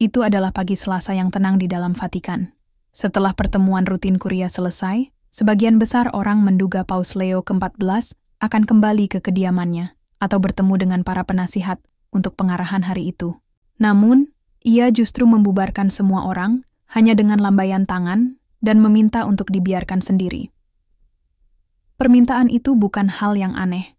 Itu adalah pagi Selasa yang tenang di dalam Vatikan. Setelah pertemuan rutin Kuria selesai, sebagian besar orang menduga Paus Leo ke-14 akan kembali ke kediamannya atau bertemu dengan para penasihat untuk pengarahan hari itu. Namun, ia justru membubarkan semua orang hanya dengan lambaian tangan dan meminta untuk dibiarkan sendiri. Permintaan itu bukan hal yang aneh.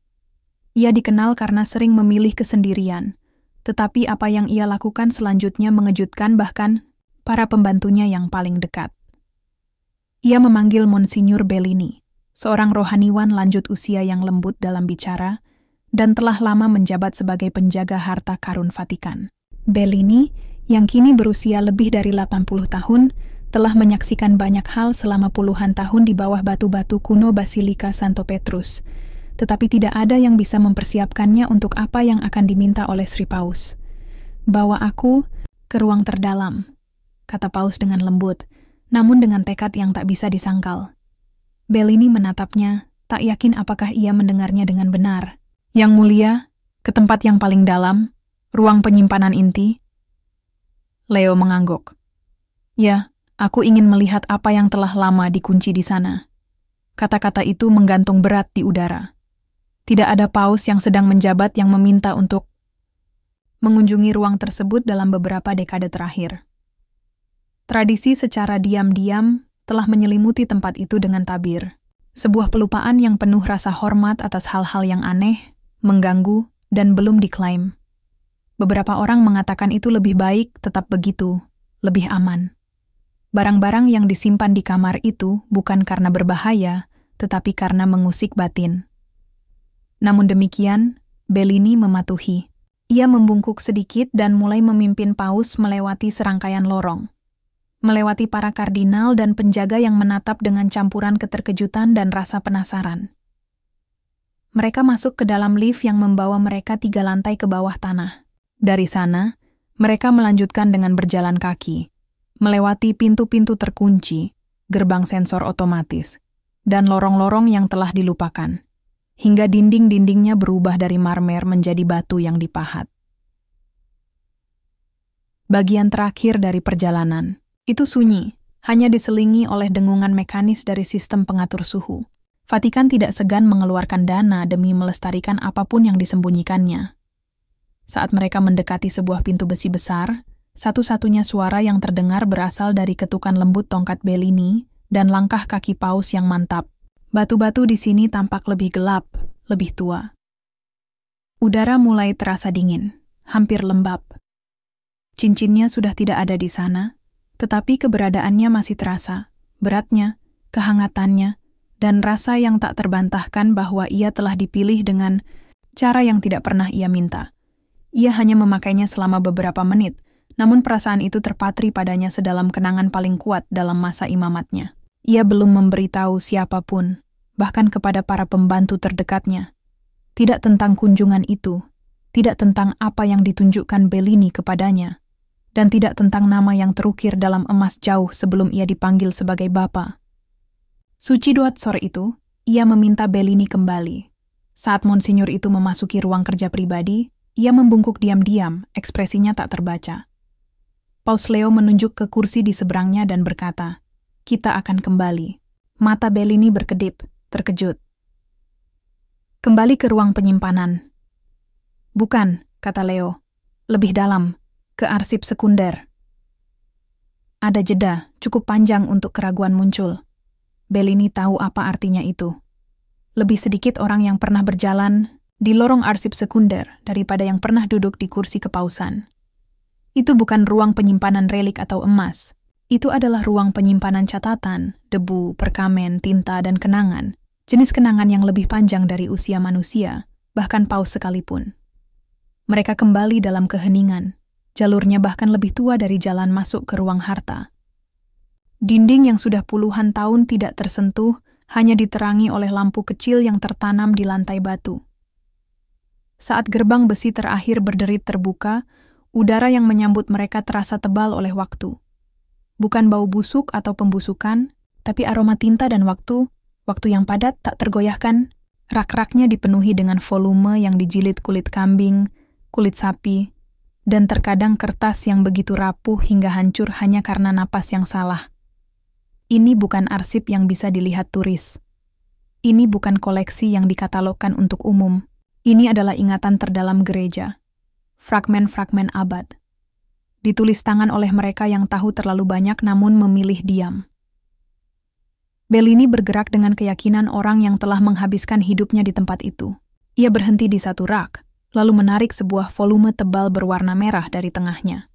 Ia dikenal karena sering memilih kesendirian, tetapi apa yang ia lakukan selanjutnya mengejutkan bahkan para pembantunya yang paling dekat. Ia memanggil Monsinyur Bellini, seorang rohaniwan lanjut usia yang lembut dalam bicara dan telah lama menjabat sebagai penjaga harta karun Vatikan. Bellini, yang kini berusia lebih dari 80 tahun, telah menyaksikan banyak hal selama puluhan tahun di bawah batu-batu kuno Basilika Santo Petrus, tetapi tidak ada yang bisa mempersiapkannya untuk apa yang akan diminta oleh Sri Paus. "Bawa aku ke ruang terdalam," kata Paus dengan lembut, namun dengan tekad yang tak bisa disangkal. Bellini menatapnya, tak yakin apakah ia mendengarnya dengan benar. "Yang mulia, ke tempat yang paling dalam, ruang penyimpanan inti." Leo mengangguk. "Ya, aku ingin melihat apa yang telah lama dikunci di sana." Kata-kata itu menggantung berat di udara. Tidak ada paus yang sedang menjabat yang meminta untuk mengunjungi ruang tersebut dalam beberapa dekade terakhir. Tradisi secara diam-diam telah menyelimuti tempat itu dengan tabir. Sebuah pelupaan yang penuh rasa hormat atas hal-hal yang aneh, mengganggu, dan belum diklaim. Beberapa orang mengatakan itu lebih baik tetap begitu, lebih aman. Barang-barang yang disimpan di kamar itu bukan karena berbahaya, tetapi karena mengusik batin. Namun demikian, Bellini mematuhi. Ia membungkuk sedikit dan mulai memimpin Paus melewati serangkaian lorong. Melewati para kardinal dan penjaga yang menatap dengan campuran keterkejutan dan rasa penasaran. Mereka masuk ke dalam lift yang membawa mereka 3 lantai ke bawah tanah. Dari sana, mereka melanjutkan dengan berjalan kaki, melewati pintu-pintu terkunci, gerbang sensor otomatis, dan lorong-lorong yang telah dilupakan, hingga dinding-dindingnya berubah dari marmer menjadi batu yang dipahat. Bagian terakhir dari perjalanan, itu sunyi, hanya diselingi oleh dengungan mekanis dari sistem pengatur suhu. Vatikan tidak segan mengeluarkan dana demi melestarikan apapun yang disembunyikannya. Saat mereka mendekati sebuah pintu besi besar, satu-satunya suara yang terdengar berasal dari ketukan lembut tongkat Bellini dan langkah kaki Paus yang mantap. Batu-batu di sini tampak lebih gelap, lebih tua. Udara mulai terasa dingin, hampir lembab. Cincinnya sudah tidak ada di sana, tetapi keberadaannya masih terasa, beratnya, kehangatannya, dan rasa yang tak terbantahkan bahwa ia telah dipilih dengan cara yang tidak pernah ia minta. Ia hanya memakainya selama beberapa menit, namun perasaan itu terpatri padanya sedalam kenangan paling kuat dalam masa imamatnya. Ia belum memberitahu siapapun, bahkan kepada para pembantu terdekatnya. Tidak tentang kunjungan itu, tidak tentang apa yang ditunjukkan Bellini kepadanya, dan tidak tentang nama yang terukir dalam emas jauh sebelum ia dipanggil sebagai bapa. Suci doat sore itu, ia meminta Bellini kembali. Saat Monsinyur itu memasuki ruang kerja pribadi, ia membungkuk diam-diam, ekspresinya tak terbaca. Paus Leo menunjuk ke kursi di seberangnya dan berkata, "Kita akan kembali." Mata Bellini berkedip, terkejut. "Kembali ke ruang penyimpanan." "Bukan," kata Leo. "Lebih dalam, ke arsip sekunder." Ada jeda, cukup panjang untuk keraguan muncul. Bellini tahu apa artinya itu. Lebih sedikit orang yang pernah berjalan di lorong arsip sekunder daripada yang pernah duduk di kursi kepausan. Itu bukan ruang penyimpanan relik atau emas. Itu adalah ruang penyimpanan catatan, debu, perkamen, tinta, dan kenangan. Jenis kenangan yang lebih panjang dari usia manusia, bahkan paus sekalipun. Mereka kembali dalam keheningan. Jalurnya bahkan lebih tua dari jalan masuk ke ruang harta. Dinding yang sudah puluhan tahun tidak tersentuh hanya diterangi oleh lampu kecil yang tertanam di lantai batu. Saat gerbang besi terakhir berderit terbuka, udara yang menyambut mereka terasa tebal oleh waktu. Bukan bau busuk atau pembusukan, tapi aroma tinta dan waktu yang padat tak tergoyahkan. Rak-raknya dipenuhi dengan volume yang dijilid kulit kambing, kulit sapi, dan terkadang kertas yang begitu rapuh hingga hancur hanya karena napas yang salah. Ini bukan arsip yang bisa dilihat turis. Ini bukan koleksi yang dikatalogkan untuk umum. Ini adalah ingatan terdalam gereja. Fragmen-fragmen abad. Ditulis tangan oleh mereka yang tahu terlalu banyak namun memilih diam. Bellini bergerak dengan keyakinan orang yang telah menghabiskan hidupnya di tempat itu. Ia berhenti di satu rak, lalu menarik sebuah volume tebal berwarna merah dari tengahnya.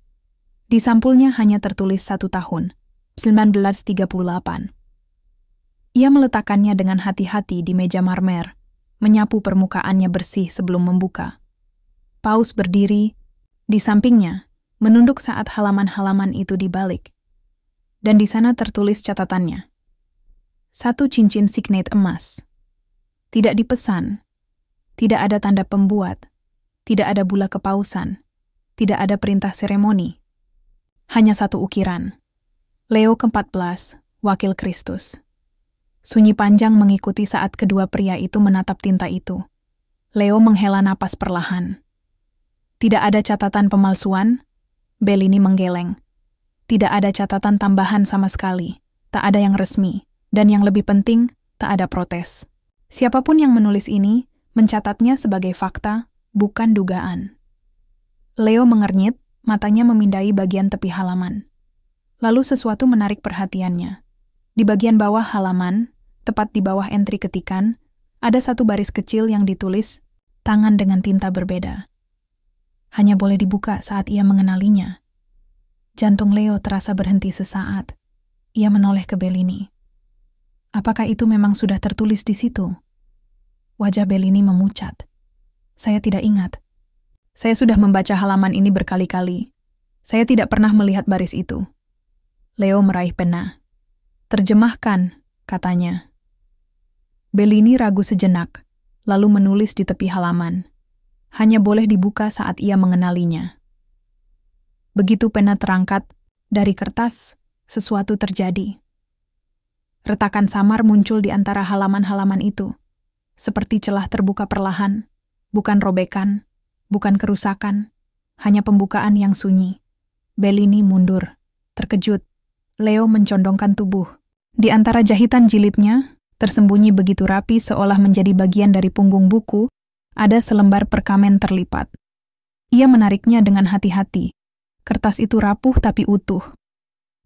Di sampulnya hanya tertulis 1 tahun, 1938. Ia meletakkannya dengan hati-hati di meja marmer, menyapu permukaannya bersih sebelum membuka. Paus berdiri di sampingnya, menunduk saat halaman-halaman itu dibalik. Dan di sana tertulis catatannya. 1 cincin signet emas. Tidak dipesan. Tidak ada tanda pembuat. Tidak ada bula kepausan. Tidak ada perintah seremoni. Hanya 1 ukiran. Leo ke-14, Wakil Kristus. Sunyi panjang mengikuti saat kedua pria itu menatap tinta itu. Leo menghela napas perlahan. Tidak ada catatan pemalsuan. Bellini menggeleng. Tidak ada catatan tambahan sama sekali. Tak ada yang resmi. Dan yang lebih penting, tak ada protes. Siapapun yang menulis ini, mencatatnya sebagai fakta, bukan dugaan. Leo mengernyit, matanya memindai bagian tepi halaman. Lalu sesuatu menarik perhatiannya. Di bagian bawah halaman, tepat di bawah entri ketikan, ada 1 baris kecil yang ditulis tangan dengan tinta berbeda. Hanya boleh dibuka saat ia mengenalinya. Jantung Leo terasa berhenti sesaat. Ia menoleh ke Bellini. Apakah itu memang sudah tertulis di situ? Wajah Bellini memucat. Saya tidak ingat. Saya sudah membaca halaman ini berkali-kali. Saya tidak pernah melihat baris itu. Leo meraih pena. Terjemahkan, katanya. Bellini ragu sejenak, lalu menulis di tepi halaman. Hanya boleh dibuka saat ia mengenalinya. Begitu pena terangkat, dari kertas, sesuatu terjadi. Retakan samar muncul di antara halaman-halaman itu, seperti celah terbuka perlahan, bukan robekan, bukan kerusakan, hanya pembukaan yang sunyi. Bellini mundur, terkejut. Leo mencondongkan tubuh. Di antara jahitan jilidnya, tersembunyi begitu rapi seolah menjadi bagian dari punggung buku, ada selembar perkamen terlipat. Ia menariknya dengan hati-hati. Kertas itu rapuh tapi utuh.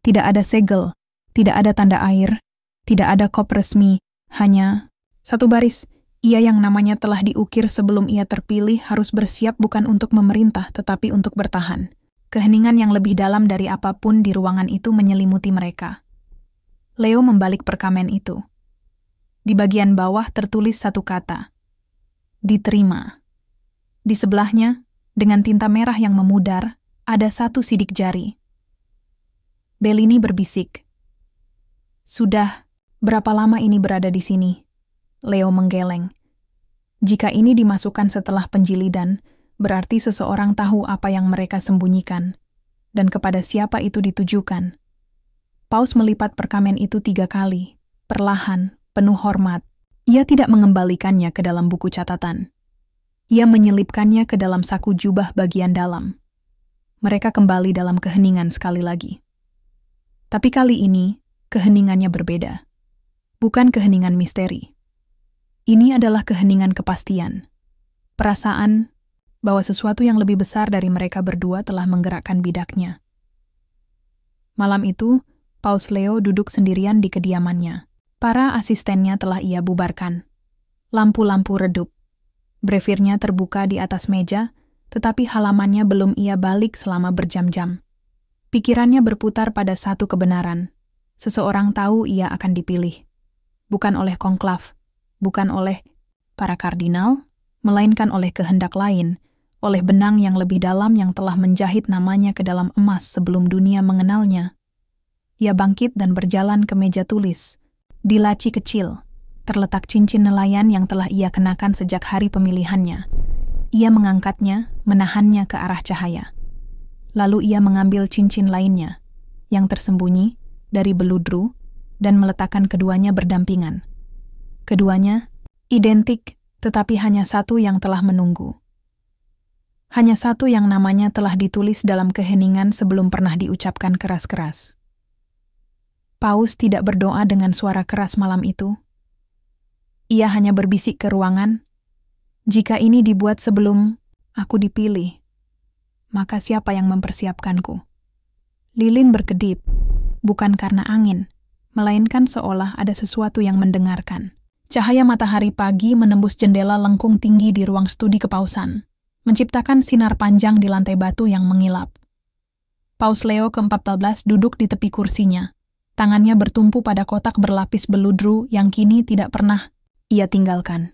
Tidak ada segel, tidak ada tanda air, tidak ada kop resmi, hanya 1 baris. Ia yang namanya telah diukir sebelum ia terpilih harus bersiap bukan untuk memerintah tetapi untuk bertahan. Keheningan yang lebih dalam dari apapun di ruangan itu menyelimuti mereka. Leo membalik perkamen itu. Di bagian bawah tertulis 1 kata. Diterima. Di sebelahnya, dengan tinta merah yang memudar, ada 1 sidik jari. Bellini berbisik. Sudah, berapa lama ini berada di sini? Leo menggeleng. Jika ini dimasukkan setelah penjilidan, berarti seseorang tahu apa yang mereka sembunyikan, dan kepada siapa itu ditujukan. Paus melipat perkamen itu 3 kali, perlahan, penuh hormat. Ia tidak mengembalikannya ke dalam buku catatan. Ia menyelipkannya ke dalam saku jubah bagian dalam. Mereka kembali dalam keheningan sekali lagi. Tapi kali ini, keheningannya berbeda. Bukan keheningan misteri. Ini adalah keheningan kepastian. Perasaan bahwa sesuatu yang lebih besar dari mereka berdua telah menggerakkan bidaknya. Malam itu, Paus Leo duduk sendirian di kediamannya. Para asistennya telah ia bubarkan. Lampu-lampu redup. Brefirnya terbuka di atas meja, tetapi halamannya belum ia balik selama berjam-jam. Pikirannya berputar pada 1 kebenaran. Seseorang tahu ia akan dipilih. Bukan oleh konklav, bukan oleh para kardinal, melainkan oleh kehendak lain, oleh benang yang lebih dalam yang telah menjahit namanya ke dalam emas sebelum dunia mengenalnya. Ia bangkit dan berjalan ke meja tulis. Di laci kecil, terletak cincin nelayan yang telah ia kenakan sejak hari pemilihannya. Ia mengangkatnya, menahannya ke arah cahaya. Lalu ia mengambil cincin lainnya, yang tersembunyi, dari beludru, dan meletakkan keduanya berdampingan. Keduanya identik, tetapi hanya 1 yang telah menunggu. Hanya satu yang namanya telah ditulis dalam keheningan sebelum pernah diucapkan keras-keras. Paus tidak berdoa dengan suara keras malam itu. Ia hanya berbisik ke ruangan, "Jika ini dibuat sebelum aku dipilih, maka siapa yang mempersiapkanku?" Lilin berkedip, bukan karena angin, melainkan seolah ada sesuatu yang mendengarkan. Cahaya matahari pagi menembus jendela lengkung tinggi di ruang studi kepausan, menciptakan sinar panjang di lantai batu yang mengilap. Paus Leo ke-14 duduk di tepi kursinya, tangannya bertumpu pada kotak berlapis beludru yang kini tidak pernah ia tinggalkan.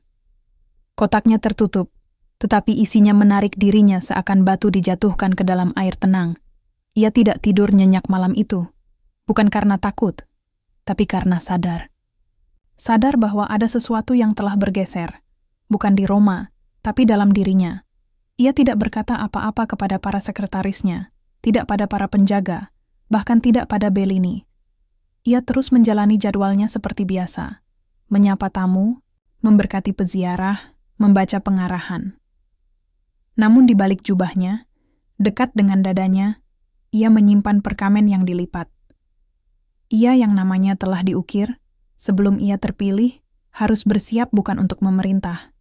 Kotaknya tertutup, tetapi isinya menarik dirinya seakan batu dijatuhkan ke dalam air tenang. Ia tidak tidur nyenyak malam itu, bukan karena takut, tapi karena sadar. Sadar bahwa ada sesuatu yang telah bergeser, bukan di Roma, tapi dalam dirinya. Ia tidak berkata apa-apa kepada para sekretarisnya, tidak pada para penjaga, bahkan tidak pada Bellini. Ia terus menjalani jadwalnya seperti biasa, menyapa tamu, memberkati peziarah, membaca pengarahan. Namun di balik jubahnya, dekat dengan dadanya, ia menyimpan perkamen yang dilipat. Ia yang namanya telah diukir, sebelum ia terpilih, harus bersiap bukan untuk memerintah,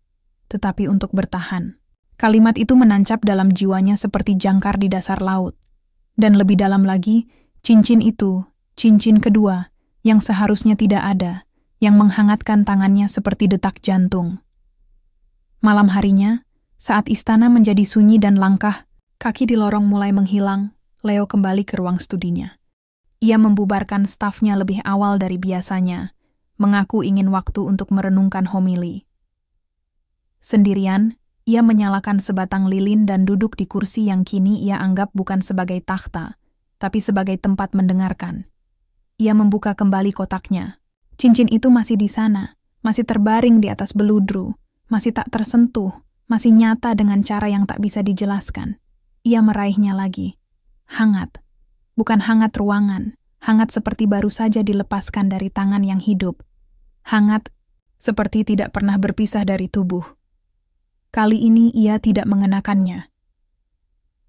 tetapi untuk bertahan. Kalimat itu menancap dalam jiwanya seperti jangkar di dasar laut. Dan lebih dalam lagi, cincin itu, cincin kedua, yang seharusnya tidak ada, yang menghangatkan tangannya seperti detak jantung. Malam harinya, saat istana menjadi sunyi dan langkah, kaki di lorong mulai menghilang, Leo kembali ke ruang studinya. Ia membubarkan stafnya lebih awal dari biasanya, mengaku ingin waktu untuk merenungkan homili. Sendirian, ia menyalakan sebatang lilin dan duduk di kursi yang kini ia anggap bukan sebagai takhta, tapi sebagai tempat mendengarkan. Ia membuka kembali kotaknya. Cincin itu masih di sana, masih terbaring di atas beludru, masih tak tersentuh, masih nyata dengan cara yang tak bisa dijelaskan. Ia meraihnya lagi. Hangat. Bukan hangat ruangan, hangat seperti baru saja dilepaskan dari tangan yang hidup. Hangat seperti tidak pernah berpisah dari tubuh. Kali ini ia tidak mengenakannya.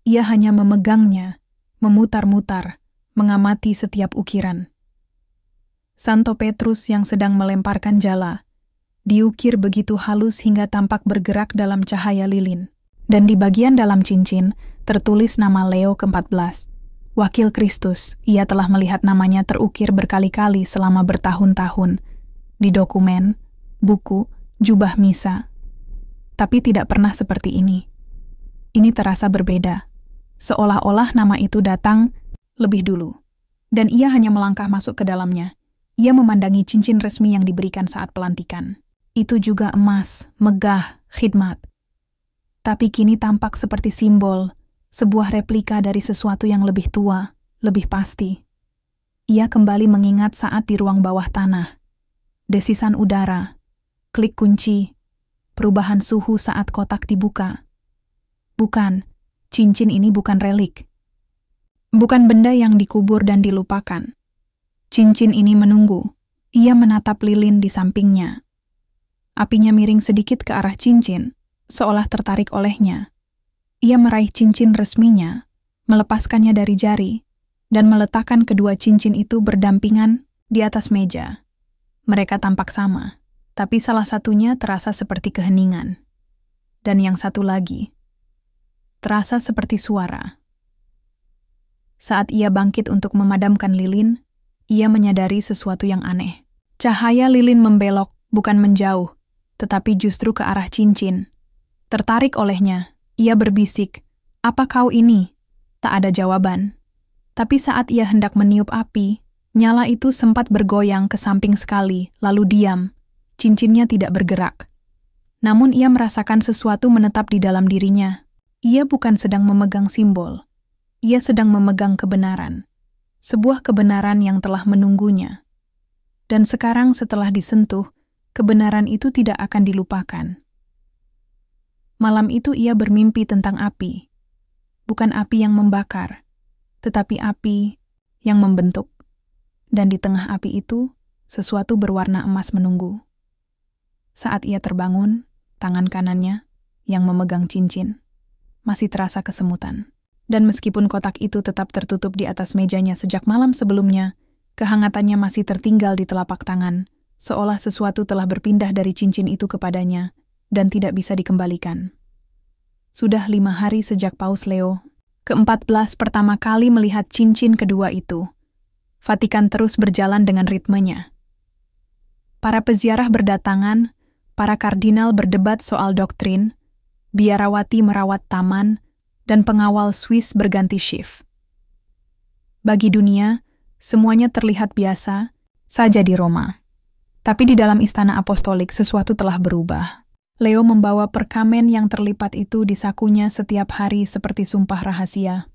Ia hanya memegangnya, memutar-mutar, mengamati setiap ukiran. Santo Petrus yang sedang melemparkan jala, diukir begitu halus hingga tampak bergerak dalam cahaya lilin. Dan di bagian dalam cincin, tertulis nama Leo ke-14. Wakil Kristus, ia telah melihat namanya terukir berkali-kali selama bertahun-tahun. Di dokumen, buku, jubah misa. Tapi tidak pernah seperti ini. Ini terasa berbeda. Seolah-olah nama itu datang lebih dulu. Dan ia hanya melangkah masuk ke dalamnya. Ia memandangi cincin resmi yang diberikan saat pelantikan. Itu juga emas, megah, khidmat. Tapi kini tampak seperti simbol, sebuah replika dari sesuatu yang lebih tua, lebih pasti. Ia kembali mengingat saat di ruang bawah tanah. Desisan udara, klik kunci, perubahan suhu saat kotak dibuka. Bukan, cincin ini bukan relik. Bukan benda yang dikubur dan dilupakan. Cincin ini menunggu. Ia menatap lilin di sampingnya. Apinya miring sedikit ke arah cincin, seolah tertarik olehnya. Ia meraih cincin resminya, melepaskannya dari jari, dan meletakkan kedua cincin itu berdampingan di atas meja. Mereka tampak sama, tapi salah satunya terasa seperti keheningan. Dan yang satu lagi, terasa seperti suara. Saat ia bangkit untuk memadamkan lilin, ia menyadari sesuatu yang aneh. Cahaya lilin membelok, bukan menjauh, tetapi justru ke arah cincin. Tertarik olehnya, ia berbisik, "Apa kau ini?" Tak ada jawaban. Tapi saat ia hendak meniup api, nyala itu sempat bergoyang ke samping sekali, lalu diam. Cincinnya tidak bergerak. Namun ia merasakan sesuatu menetap di dalam dirinya. Ia bukan sedang memegang simbol. Ia sedang memegang kebenaran. Sebuah kebenaran yang telah menunggunya. Dan sekarang setelah disentuh, kebenaran itu tidak akan dilupakan. Malam itu ia bermimpi tentang api. Bukan api yang membakar, tetapi api yang membentuk. Dan di tengah api itu, sesuatu berwarna emas menunggu. Saat ia terbangun, tangan kanannya yang memegang cincin masih terasa kesemutan. Dan meskipun kotak itu tetap tertutup di atas mejanya sejak malam sebelumnya, kehangatannya masih tertinggal di telapak tangan, seolah sesuatu telah berpindah dari cincin itu kepadanya dan tidak bisa dikembalikan. Sudah 5 hari sejak Paus Leo ke-14 pertama kali melihat cincin kedua itu. Vatikan terus berjalan dengan ritmenya. Para peziarah berdatangan, para kardinal berdebat soal doktrin, biarawati merawat taman, dan pengawal Swiss berganti shift. Bagi dunia, semuanya terlihat biasa saja di Roma. Tapi di dalam istana apostolik sesuatu telah berubah. Leo membawa perkamen yang terlipat itu di sakunya setiap hari seperti sumpah rahasia.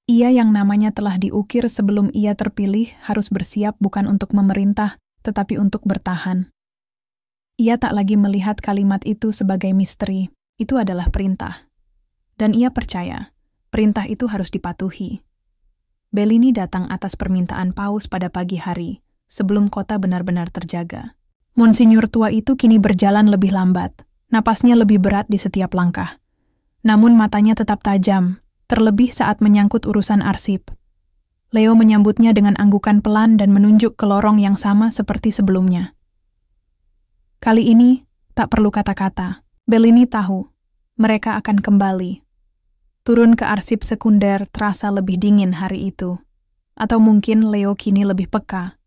Ia yang namanya telah diukir sebelum ia terpilih harus bersiap bukan untuk memerintah, tetapi untuk bertahan. Ia tak lagi melihat kalimat itu sebagai misteri, itu adalah perintah. Dan ia percaya, perintah itu harus dipatuhi. Bellini datang atas permintaan Paus pada pagi hari, sebelum kota benar-benar terjaga. Monsinyur tua itu kini berjalan lebih lambat, napasnya lebih berat di setiap langkah. Namun matanya tetap tajam, terlebih saat menyangkut urusan arsip. Leo menyambutnya dengan anggukan pelan dan menunjuk ke lorong yang sama seperti sebelumnya. Kali ini, tak perlu kata-kata. Bellini tahu, mereka akan kembali. Turun ke arsip sekunder terasa lebih dingin hari itu. Atau mungkin Leo kini lebih peka.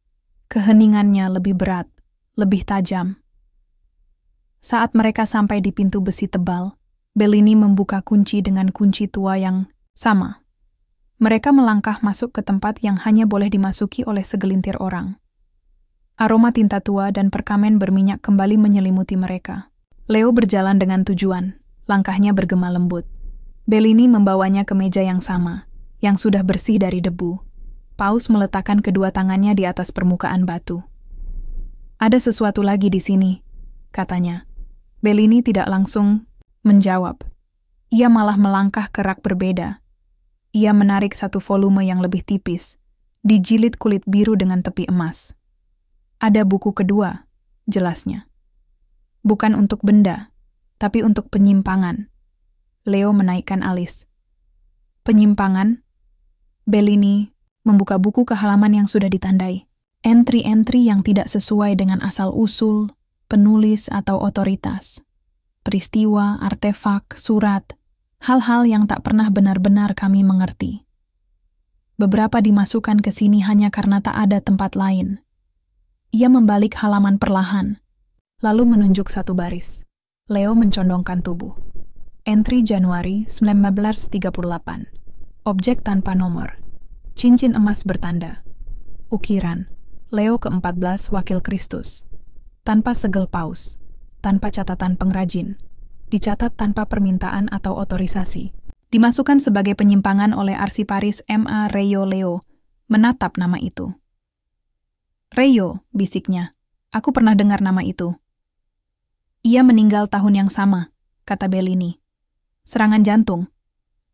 Keheningannya lebih berat, lebih tajam. Saat mereka sampai di pintu besi tebal, Bellini membuka kunci dengan kunci tua yang sama. Mereka melangkah masuk ke tempat yang hanya boleh dimasuki oleh segelintir orang. Aroma tinta tua dan perkamen berminyak kembali menyelimuti mereka. Leo berjalan dengan tujuan, langkahnya bergema lembut. Bellini membawanya ke meja yang sama, yang sudah bersih dari debu. Paus meletakkan kedua tangannya di atas permukaan batu. Ada sesuatu lagi di sini, katanya. Bellini tidak langsung menjawab. Ia malah melangkah ke rak berbeda. Ia menarik satu volume yang lebih tipis, dijilid kulit biru dengan tepi emas. Ada buku kedua, jelasnya. Bukan untuk benda, tapi untuk penyimpangan. Leo menaikkan alis. Penyimpangan? Bellini membuka buku ke halaman yang sudah ditandai. Entry-entry yang tidak sesuai dengan asal-usul, penulis atau otoritas. Peristiwa, artefak, surat, hal-hal yang tak pernah benar-benar kami mengerti. Beberapa dimasukkan ke sini hanya karena tak ada tempat lain. Ia membalik halaman perlahan, lalu menunjuk satu baris. Leo mencondongkan tubuh. Entry Januari 1938. Objek tanpa nomor. Cincin emas bertanda. Ukiran. Leo ke-14 Wakil Kristus. Tanpa segel paus. Tanpa catatan pengrajin. Dicatat tanpa permintaan atau otorisasi. Dimasukkan sebagai penyimpangan oleh Arsiparis M.A. Reyo Leo. Menatap nama itu. Reyo, bisiknya. Aku pernah dengar nama itu. Ia meninggal tahun yang sama, kata Bellini. Serangan jantung.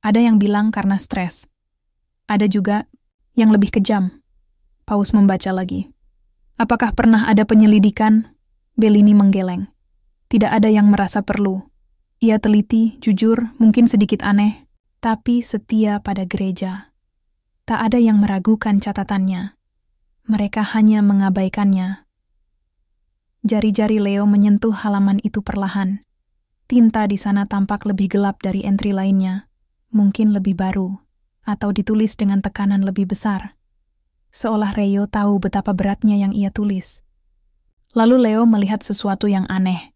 Ada yang bilang karena stres. Ada juga yang lebih kejam. Paus membaca lagi. Apakah pernah ada penyelidikan? Bellini menggeleng. Tidak ada yang merasa perlu. Ia teliti, jujur, mungkin sedikit aneh, tapi setia pada gereja. Tak ada yang meragukan catatannya. Mereka hanya mengabaikannya. Jari-jari Leo menyentuh halaman itu perlahan. Tinta di sana tampak lebih gelap dari entry lainnya, mungkin lebih baru, atau ditulis dengan tekanan lebih besar. Seolah Reyo tahu betapa beratnya yang ia tulis. Lalu Leo melihat sesuatu yang aneh.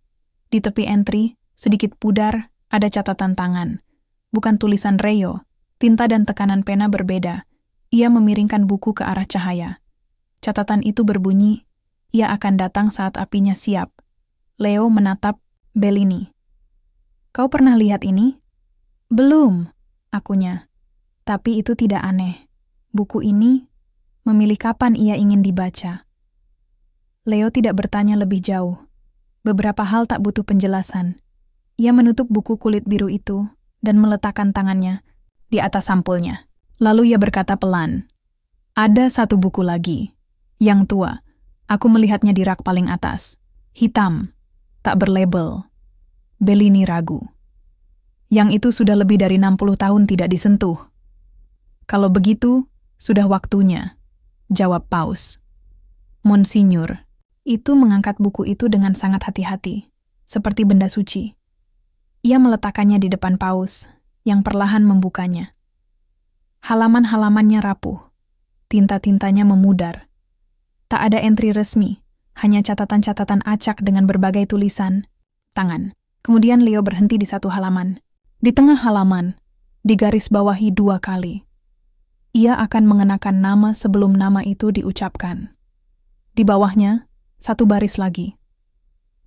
Di tepi entry, sedikit pudar, ada catatan tangan. Bukan tulisan Reyo, tinta dan tekanan pena berbeda. Ia memiringkan buku ke arah cahaya. Catatan itu berbunyi, ia akan datang saat apinya siap. Leo menatap Bellini. Kau pernah lihat ini? Belum, akunya. Tapi itu tidak aneh. Buku ini memilih kapan ia ingin dibaca. Leo tidak bertanya lebih jauh. Beberapa hal tak butuh penjelasan. Ia menutup buku kulit biru itu dan meletakkan tangannya di atas sampulnya. Lalu ia berkata pelan, ada satu buku lagi, yang tua. Aku melihatnya di rak paling atas. Hitam, tak berlabel. Bellini ragu. Yang itu sudah lebih dari 60 tahun tidak disentuh. Kalau begitu, sudah waktunya, jawab Paus. Monsinyur, itu mengangkat buku itu dengan sangat hati-hati, seperti benda suci. Ia meletakkannya di depan Paus, yang perlahan membukanya. Halaman-halamannya rapuh, tinta-tintanya memudar. Tak ada entry resmi, hanya catatan-catatan acak dengan berbagai tulisan, tangan. Kemudian Leo berhenti di satu halaman. Di tengah halaman, digarisbawahi 2 kali. Ia akan mengenakan nama sebelum nama itu diucapkan. Di bawahnya, 1 baris lagi.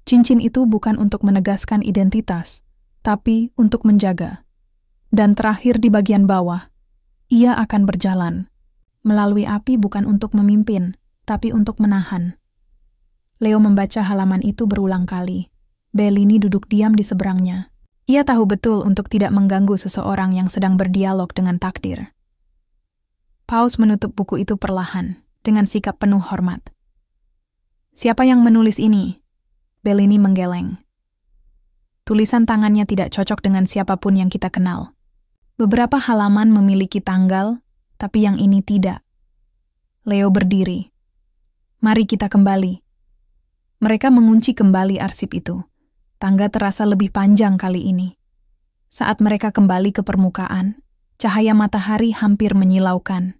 Cincin itu bukan untuk menegaskan identitas, tapi untuk menjaga. Dan terakhir di bagian bawah, ia akan berjalan. Melalui api bukan untuk memimpin, tapi untuk menahan. Leo membaca halaman itu berulang kali. Bellini duduk diam di seberangnya. Ia tahu betul untuk tidak mengganggu seseorang yang sedang berdialog dengan takdir. Paus menutup buku itu perlahan, dengan sikap penuh hormat. Siapa yang menulis ini? Bellini menggeleng. Tulisan tangannya tidak cocok dengan siapapun yang kita kenal. Beberapa halaman memiliki tanggal, tapi yang ini tidak. Leo berdiri. Mari kita kembali. Mereka mengunci kembali arsip itu. Tangga terasa lebih panjang kali ini. Saat mereka kembali ke permukaan, cahaya matahari hampir menyilaukan.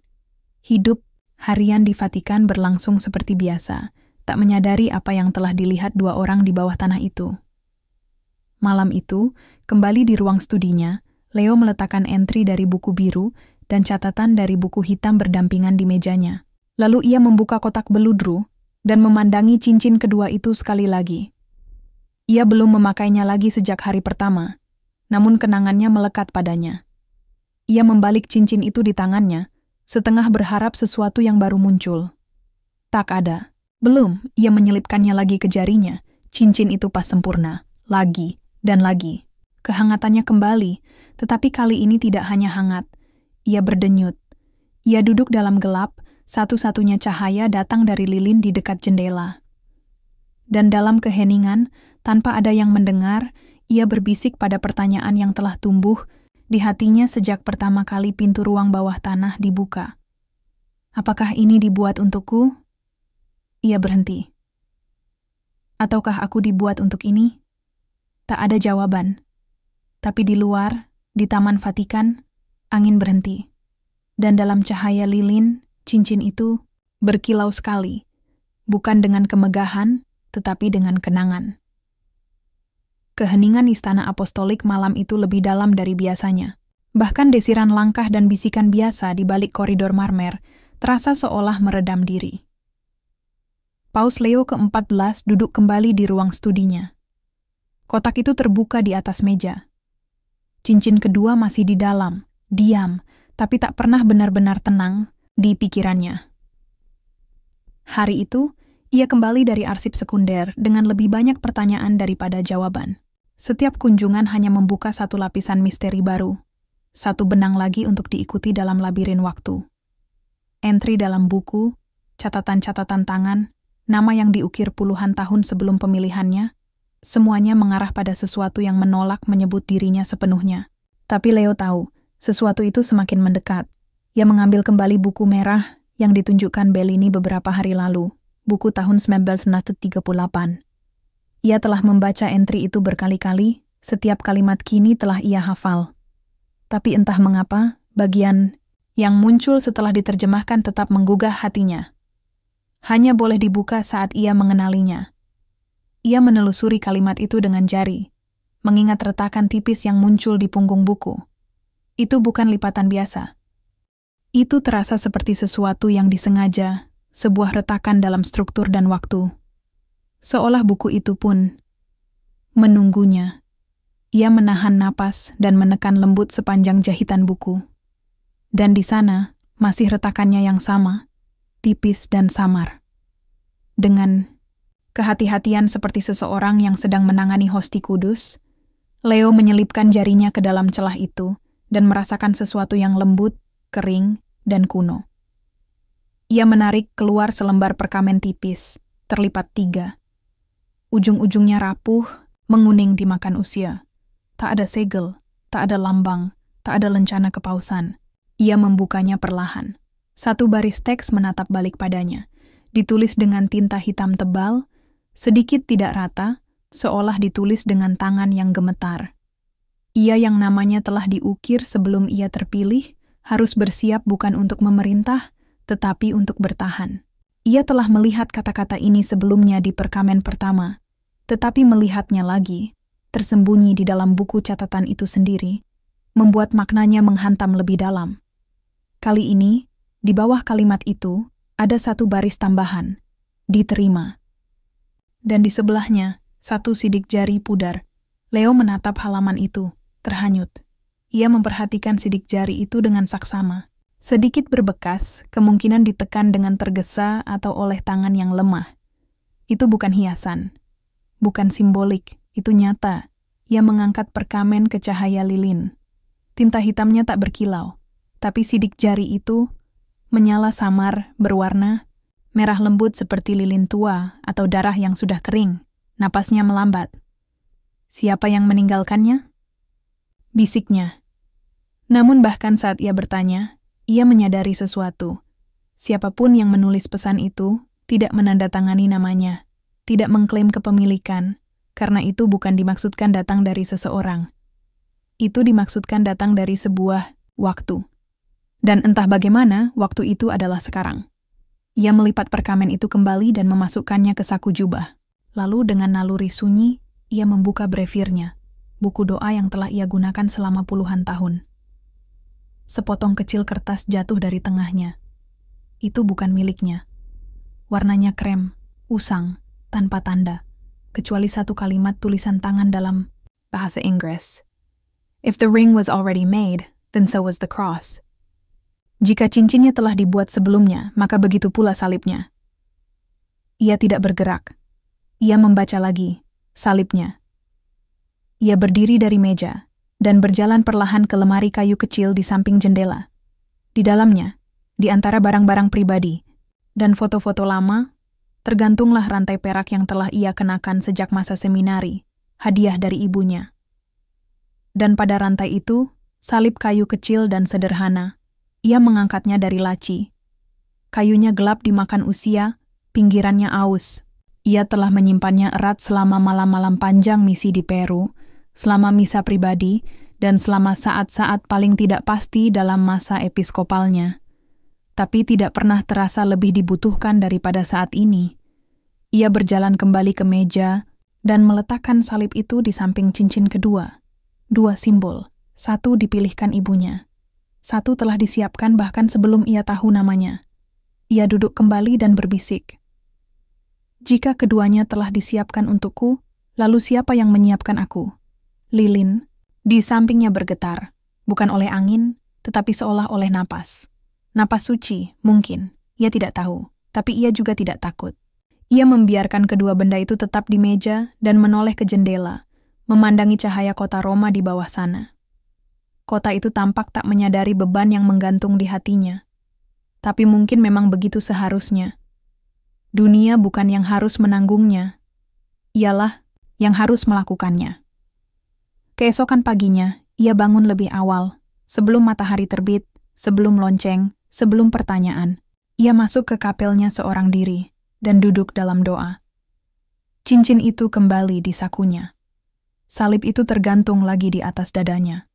Hidup harian di Vatikan berlangsung seperti biasa, tak menyadari apa yang telah dilihat 2 orang di bawah tanah itu. Malam itu, kembali di ruang studinya, Leo meletakkan entry dari buku biru dan catatan dari buku hitam berdampingan di mejanya. Lalu ia membuka kotak beludru dan memandangi cincin kedua itu sekali lagi. Ia belum memakainya lagi sejak hari pertama, namun kenangannya melekat padanya. Ia membalik cincin itu di tangannya, setengah berharap sesuatu yang baru muncul. Tak ada. Belum, ia menyelipkannya lagi ke jarinya. Cincin itu pas sempurna. Lagi dan lagi. Kehangatannya kembali, tetapi kali ini tidak hanya hangat. Ia berdenyut. Ia duduk dalam gelap, satu-satunya cahaya datang dari lilin di dekat jendela. Dan dalam keheningan, tanpa ada yang mendengar, ia berbisik pada pertanyaan yang telah tumbuh di hatinya sejak pertama kali pintu ruang bawah tanah dibuka. Apakah ini dibuat untukku? Ia berhenti. Ataukah aku dibuat untuk ini? Tak ada jawaban. Tapi di luar, di Taman Vatikan, angin berhenti. Dan dalam cahaya lilin, cincin itu berkilau sekali. Bukan dengan kemegahan, tetapi dengan kenangan. Keheningan istana apostolik malam itu lebih dalam dari biasanya. Bahkan desiran langkah dan bisikan biasa di balik koridor marmer terasa seolah meredam diri. Paus Leo ke-14 duduk kembali di ruang studinya. Kotak itu terbuka di atas meja. Cincin kedua masih di dalam, diam, tapi tak pernah benar-benar tenang di pikirannya. Hari itu, ia kembali dari arsip sekunder dengan lebih banyak pertanyaan daripada jawaban. Setiap kunjungan hanya membuka satu lapisan misteri baru, satu benang lagi untuk diikuti dalam labirin waktu. Entry dalam buku, catatan-catatan tangan, nama yang diukir puluhan tahun sebelum pemilihannya, semuanya mengarah pada sesuatu yang menolak menyebut dirinya sepenuhnya. Tapi Leo tahu, sesuatu itu semakin mendekat. Ia mengambil kembali buku merah yang ditunjukkan Bellini beberapa hari lalu, buku tahun 1938. Ia telah membaca entry itu berkali-kali, setiap kalimat kini telah ia hafal. Tapi entah mengapa, bagian yang muncul setelah diterjemahkan tetap menggugah hatinya. Hanya boleh dibuka saat ia mengenalinya. Ia menelusuri kalimat itu dengan jari, mengingat retakan tipis yang muncul di punggung buku. Itu bukan lipatan biasa. Itu terasa seperti sesuatu yang disengaja, sebuah retakan dalam struktur dan waktu. Seolah buku itu pun menunggunya. Ia menahan napas dan menekan lembut sepanjang jahitan buku. Dan di sana, masih retakannya yang sama, tipis dan samar. Dengan kehati-hatian seperti seseorang yang sedang menangani hosti kudus, Leo menyelipkan jarinya ke dalam celah itu dan merasakan sesuatu yang lembut, kering, dan kuno. Ia menarik keluar selembar perkamen tipis, terlipat 3. Ujung-ujungnya rapuh, menguning dimakan usia. Tak ada segel, Tak ada lambang, tak ada lencana kepausan. Ia membukanya perlahan. Satu baris teks menatap balik padanya. Ditulis dengan tinta hitam tebal, sedikit tidak rata, seolah ditulis dengan tangan yang gemetar. Ia yang namanya telah diukir sebelum ia terpilih, harus bersiap bukan untuk memerintah, tetapi untuk bertahan. Ia telah melihat kata-kata ini sebelumnya di perkamen pertama, tetapi melihatnya lagi, tersembunyi di dalam buku catatan itu sendiri, membuat maknanya menghantam lebih dalam. Kali ini, di bawah kalimat itu, ada satu baris tambahan, diterima. Dan di sebelahnya, satu sidik jari pudar. Leo menatap halaman itu, terhanyut. Ia memperhatikan sidik jari itu dengan saksama. Sedikit berbekas, kemungkinan ditekan dengan tergesa atau oleh tangan yang lemah. Itu bukan hiasan, bukan simbolik, itu nyata. Ia mengangkat perkamen ke cahaya lilin. Tinta hitamnya tak berkilau, tapi sidik jari itu menyala samar, berwarna merah lembut seperti lilin tua atau darah yang sudah kering. Napasnya melambat. Siapa yang meninggalkannya? Bisiknya. Namun bahkan saat ia bertanya, ia menyadari sesuatu. Siapapun yang menulis pesan itu tidak menandatangani namanya, tidak mengklaim kepemilikan, karena itu bukan dimaksudkan datang dari seseorang. Itu dimaksudkan datang dari sebuah waktu. Dan entah bagaimana, waktu itu adalah sekarang. Ia melipat perkamen itu kembali dan memasukkannya ke saku jubah. Lalu dengan naluri sunyi, ia membuka breviernya, buku doa yang telah ia gunakan selama puluhan tahun. Sepotong kecil kertas jatuh dari tengahnya. Itu bukan miliknya. Warnanya krem, usang, tanpa tanda, kecuali satu kalimat tulisan tangan dalam bahasa Inggris. If the ring was already made, then so was the cross. Jika cincinnya telah dibuat sebelumnya, maka begitu pula salibnya. Ia tidak bergerak. Ia membaca lagi, salibnya. Ia berdiri dari meja, dan berjalan perlahan ke lemari kayu kecil di samping jendela. Di dalamnya, di antara barang-barang pribadi, dan foto-foto lama, tergantunglah rantai perak yang telah ia kenakan sejak masa seminari, hadiah dari ibunya. Dan pada rantai itu, salib kayu kecil dan sederhana. Ia mengangkatnya dari laci. Kayunya gelap dimakan usia, pinggirannya aus. Ia telah menyimpannya erat selama malam-malam panjang misi di Peru, selama misa pribadi, dan selama saat-saat paling tidak pasti dalam masa episkopalnya. Tapi tidak pernah terasa lebih dibutuhkan daripada saat ini. Ia berjalan kembali ke meja dan meletakkan salib itu di samping cincin kedua. Dua simbol, satu dipilihkan ibunya. Satu telah disiapkan bahkan sebelum ia tahu namanya. Ia duduk kembali dan berbisik. Jika keduanya telah disiapkan untukku, lalu siapa yang menyiapkan aku? Lilin, di sampingnya bergetar, bukan oleh angin, tetapi seolah oleh napas. Napas suci, mungkin. Ia tidak tahu, tapi ia juga tidak takut. Ia membiarkan kedua benda itu tetap di meja dan menoleh ke jendela, memandangi cahaya kota Roma di bawah sana. Kota itu tampak tak menyadari beban yang menggantung di hatinya. Tapi mungkin memang begitu seharusnya. Dunia bukan yang harus menanggungnya. Ialah yang harus melakukannya. Keesokan paginya, ia bangun lebih awal, sebelum matahari terbit, sebelum lonceng, sebelum pertanyaan. Ia masuk ke kapelnya seorang diri dan duduk dalam doa. Cincin itu kembali di sakunya. Salib itu tergantung lagi di atas dadanya.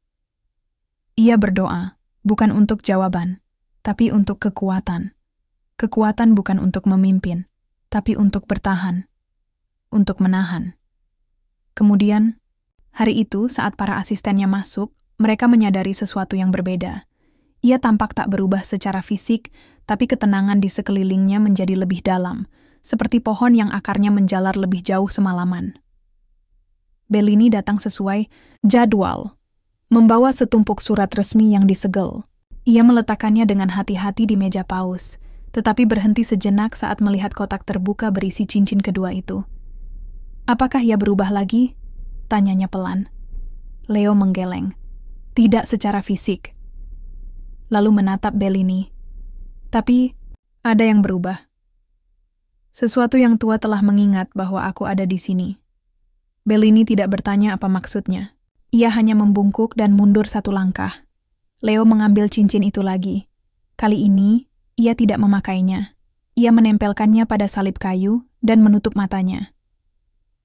Ia berdoa, bukan untuk jawaban, tapi untuk kekuatan. Kekuatan bukan untuk memimpin, tapi untuk bertahan, untuk menahan. Kemudian, hari itu saat para asistennya masuk, mereka menyadari sesuatu yang berbeda. Ia tampak tak berubah secara fisik, tapi ketenangan di sekelilingnya menjadi lebih dalam, seperti pohon yang akarnya menjalar lebih jauh semalaman. Bellini datang sesuai jadwal, membawa setumpuk surat resmi yang disegel. Ia meletakkannya dengan hati-hati di meja paus, tetapi berhenti sejenak saat melihat kotak terbuka berisi cincin kedua itu. Apakah ia berubah lagi? Tanyanya pelan. Leo menggeleng. Tidak secara fisik. Lalu menatap Bellini. Tapi, ada yang berubah. Sesuatu yang tua telah mengingat bahwa aku ada di sini. Bellini tidak bertanya apa maksudnya. Ia hanya membungkuk dan mundur satu langkah. Leo mengambil cincin itu lagi. Kali ini, ia tidak memakainya. Ia menempelkannya pada salib kayu dan menutup matanya.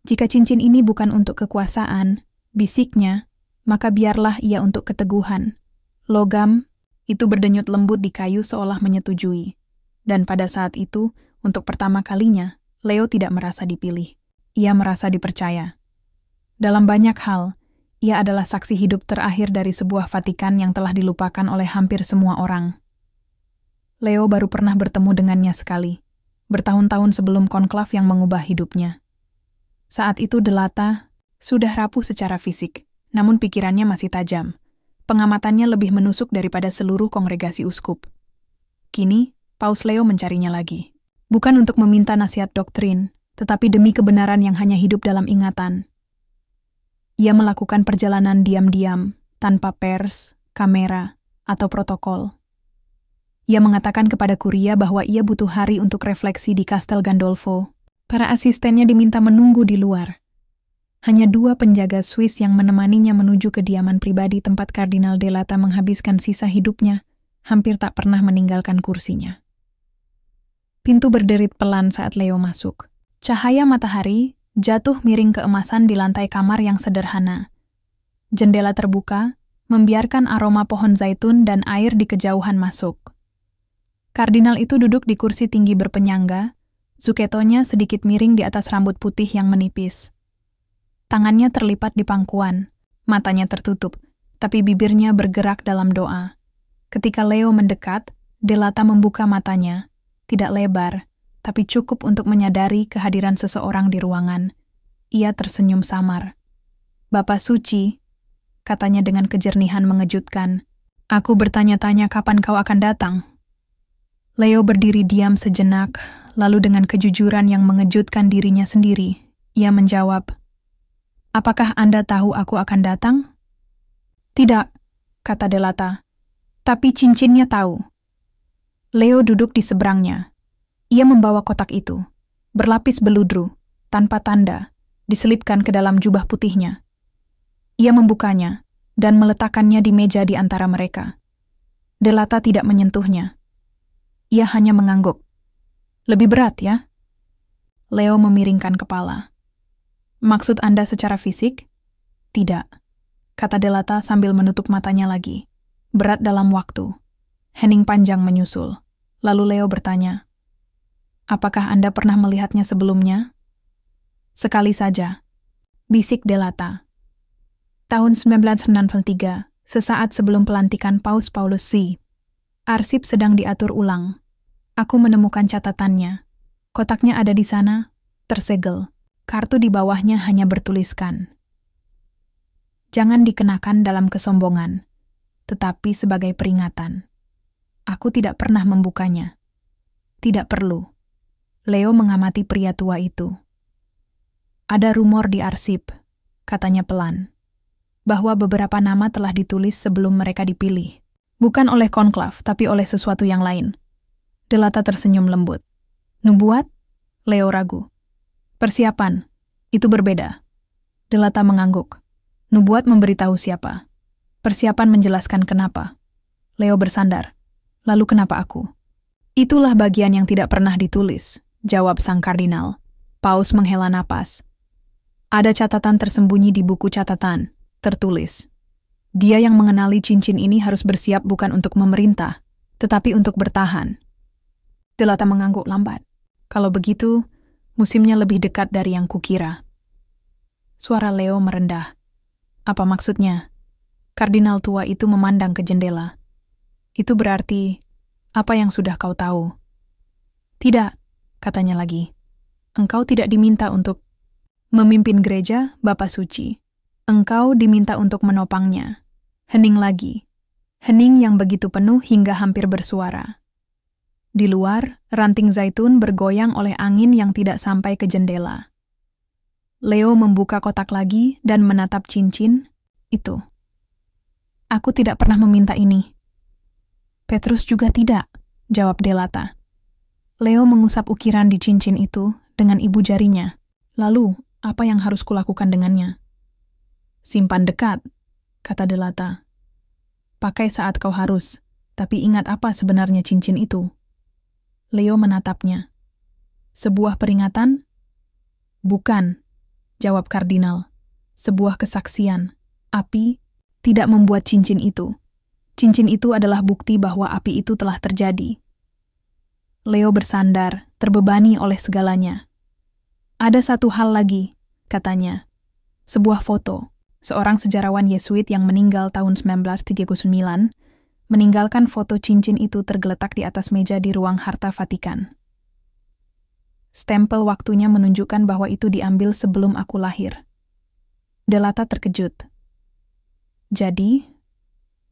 Jika cincin ini bukan untuk kekuasaan, bisiknya, maka biarlah ia untuk keteguhan. Logam itu berdenyut lembut di kayu seolah menyetujui. Dan pada saat itu, untuk pertama kalinya, Leo tidak merasa dipilih. Ia merasa dipercaya. Dalam banyak hal, ia adalah saksi hidup terakhir dari sebuah Vatikan yang telah dilupakan oleh hampir semua orang. Leo baru pernah bertemu dengannya sekali, bertahun-tahun sebelum konklav yang mengubah hidupnya. Saat itu Delata sudah rapuh secara fisik, namun pikirannya masih tajam. Pengamatannya lebih menusuk daripada seluruh kongregasi uskup. Kini, Paus Leo mencarinya lagi. Bukan untuk meminta nasihat doktrin, tetapi demi kebenaran yang hanya hidup dalam ingatan. Ia melakukan perjalanan diam-diam, tanpa pers, kamera, atau protokol. Ia mengatakan kepada Kuria bahwa ia butuh hari untuk refleksi di Castel Gandolfo. Para asistennya diminta menunggu di luar. Hanya 2 penjaga Swiss yang menemaninya menuju kediaman pribadi tempat Kardinal Delata menghabiskan sisa hidupnya, hampir tak pernah meninggalkan kursinya. Pintu berderit pelan saat Leo masuk. Cahaya matahari jatuh miring keemasan di lantai kamar yang sederhana. Jendela terbuka, membiarkan aroma pohon zaitun dan air di kejauhan masuk. Kardinal itu duduk di kursi tinggi berpenyangga, zucchettonya sedikit miring di atas rambut putih yang menipis. Tangannya terlipat di pangkuan, matanya tertutup, tapi bibirnya bergerak dalam doa. Ketika Leo mendekat, Delata membuka matanya, tidak lebar, tapi cukup untuk menyadari kehadiran seseorang di ruangan. Ia tersenyum samar. "Bapak Suci," katanya dengan kejernihan mengejutkan, "aku bertanya-tanya kapan kau akan datang." Leo berdiri diam sejenak, lalu dengan kejujuran yang mengejutkan dirinya sendiri, ia menjawab, "Apakah Anda tahu aku akan datang?" "Tidak," kata Delata, "tapi cincinnya tahu." Leo duduk di seberangnya. Ia membawa kotak itu, berlapis beludru, tanpa tanda, diselipkan ke dalam jubah putihnya. Ia membukanya dan meletakkannya di meja di antara mereka. Delata tidak menyentuhnya. Ia hanya mengangguk. "Lebih berat, ya?" Leo memiringkan kepala. "Maksud Anda secara fisik?" "Tidak," kata Delata sambil menutup matanya lagi. "Berat dalam waktu." Hening panjang menyusul. Lalu Leo bertanya, "Apakah Anda pernah melihatnya sebelumnya?" "Sekali saja," bisik Delata. Tahun 1993, sesaat sebelum pelantikan Paus Paulus VI, arsip sedang diatur ulang. Aku menemukan catatannya. Kotaknya ada di sana, tersegel. Kartu di bawahnya hanya bertuliskan, "Jangan dikenakan dalam kesombongan, tetapi sebagai peringatan." Aku tidak pernah membukanya. "Tidak perlu." Leo mengamati pria tua itu. "Ada rumor di arsip," katanya pelan, "bahwa beberapa nama telah ditulis sebelum mereka dipilih. Bukan oleh konklav, tapi oleh sesuatu yang lain." Delata tersenyum lembut. "Nubuat?" Leo ragu. "Persiapan. Itu berbeda." Delata mengangguk. "Nubuat memberitahu siapa. Persiapan menjelaskan kenapa." Leo bersandar. "Lalu kenapa aku?" "Itulah bagian yang tidak pernah ditulis," jawab sang kardinal. Paus menghela napas. "Ada catatan tersembunyi di buku catatan, tertulis. Dia yang mengenali cincin ini harus bersiap bukan untuk memerintah, tetapi untuk bertahan." Delata mengangguk lambat. "Kalau begitu, musimnya lebih dekat dari yang kukira." Suara Leo merendah. "Apa maksudnya?" Kardinal tua itu memandang ke jendela. "Itu berarti, apa yang sudah kau tahu?" "Tidak," katanya lagi. "Engkau tidak diminta untuk memimpin gereja, Bapak Suci. Engkau diminta untuk menopangnya." Hening lagi. Hening yang begitu penuh hingga hampir bersuara. Di luar, ranting zaitun bergoyang oleh angin yang tidak sampai ke jendela. Leo membuka kotak lagi dan menatap cincin itu. "Aku tidak pernah meminta ini." "Petrus juga tidak," jawab Delata. Leo mengusap ukiran di cincin itu dengan ibu jarinya. "Lalu, apa yang harus kulakukan dengannya?" Simpan dekat, kata Delata. Pakai saat kau harus, tapi ingat apa sebenarnya cincin itu? Leo menatapnya. Sebuah peringatan? Bukan, jawab Kardinal. Sebuah kesaksian. Api tidak membuat cincin itu. Cincin itu adalah bukti bahwa api itu telah terjadi. Leo bersandar, terbebani oleh segalanya. Ada satu hal lagi, katanya. Sebuah foto. Seorang sejarawan Yesuit yang meninggal tahun 1939 meninggalkan foto cincin itu tergeletak di atas meja di ruang harta Vatikan. Stempel waktunya menunjukkan bahwa itu diambil sebelum aku lahir. Delata terkejut. Jadi,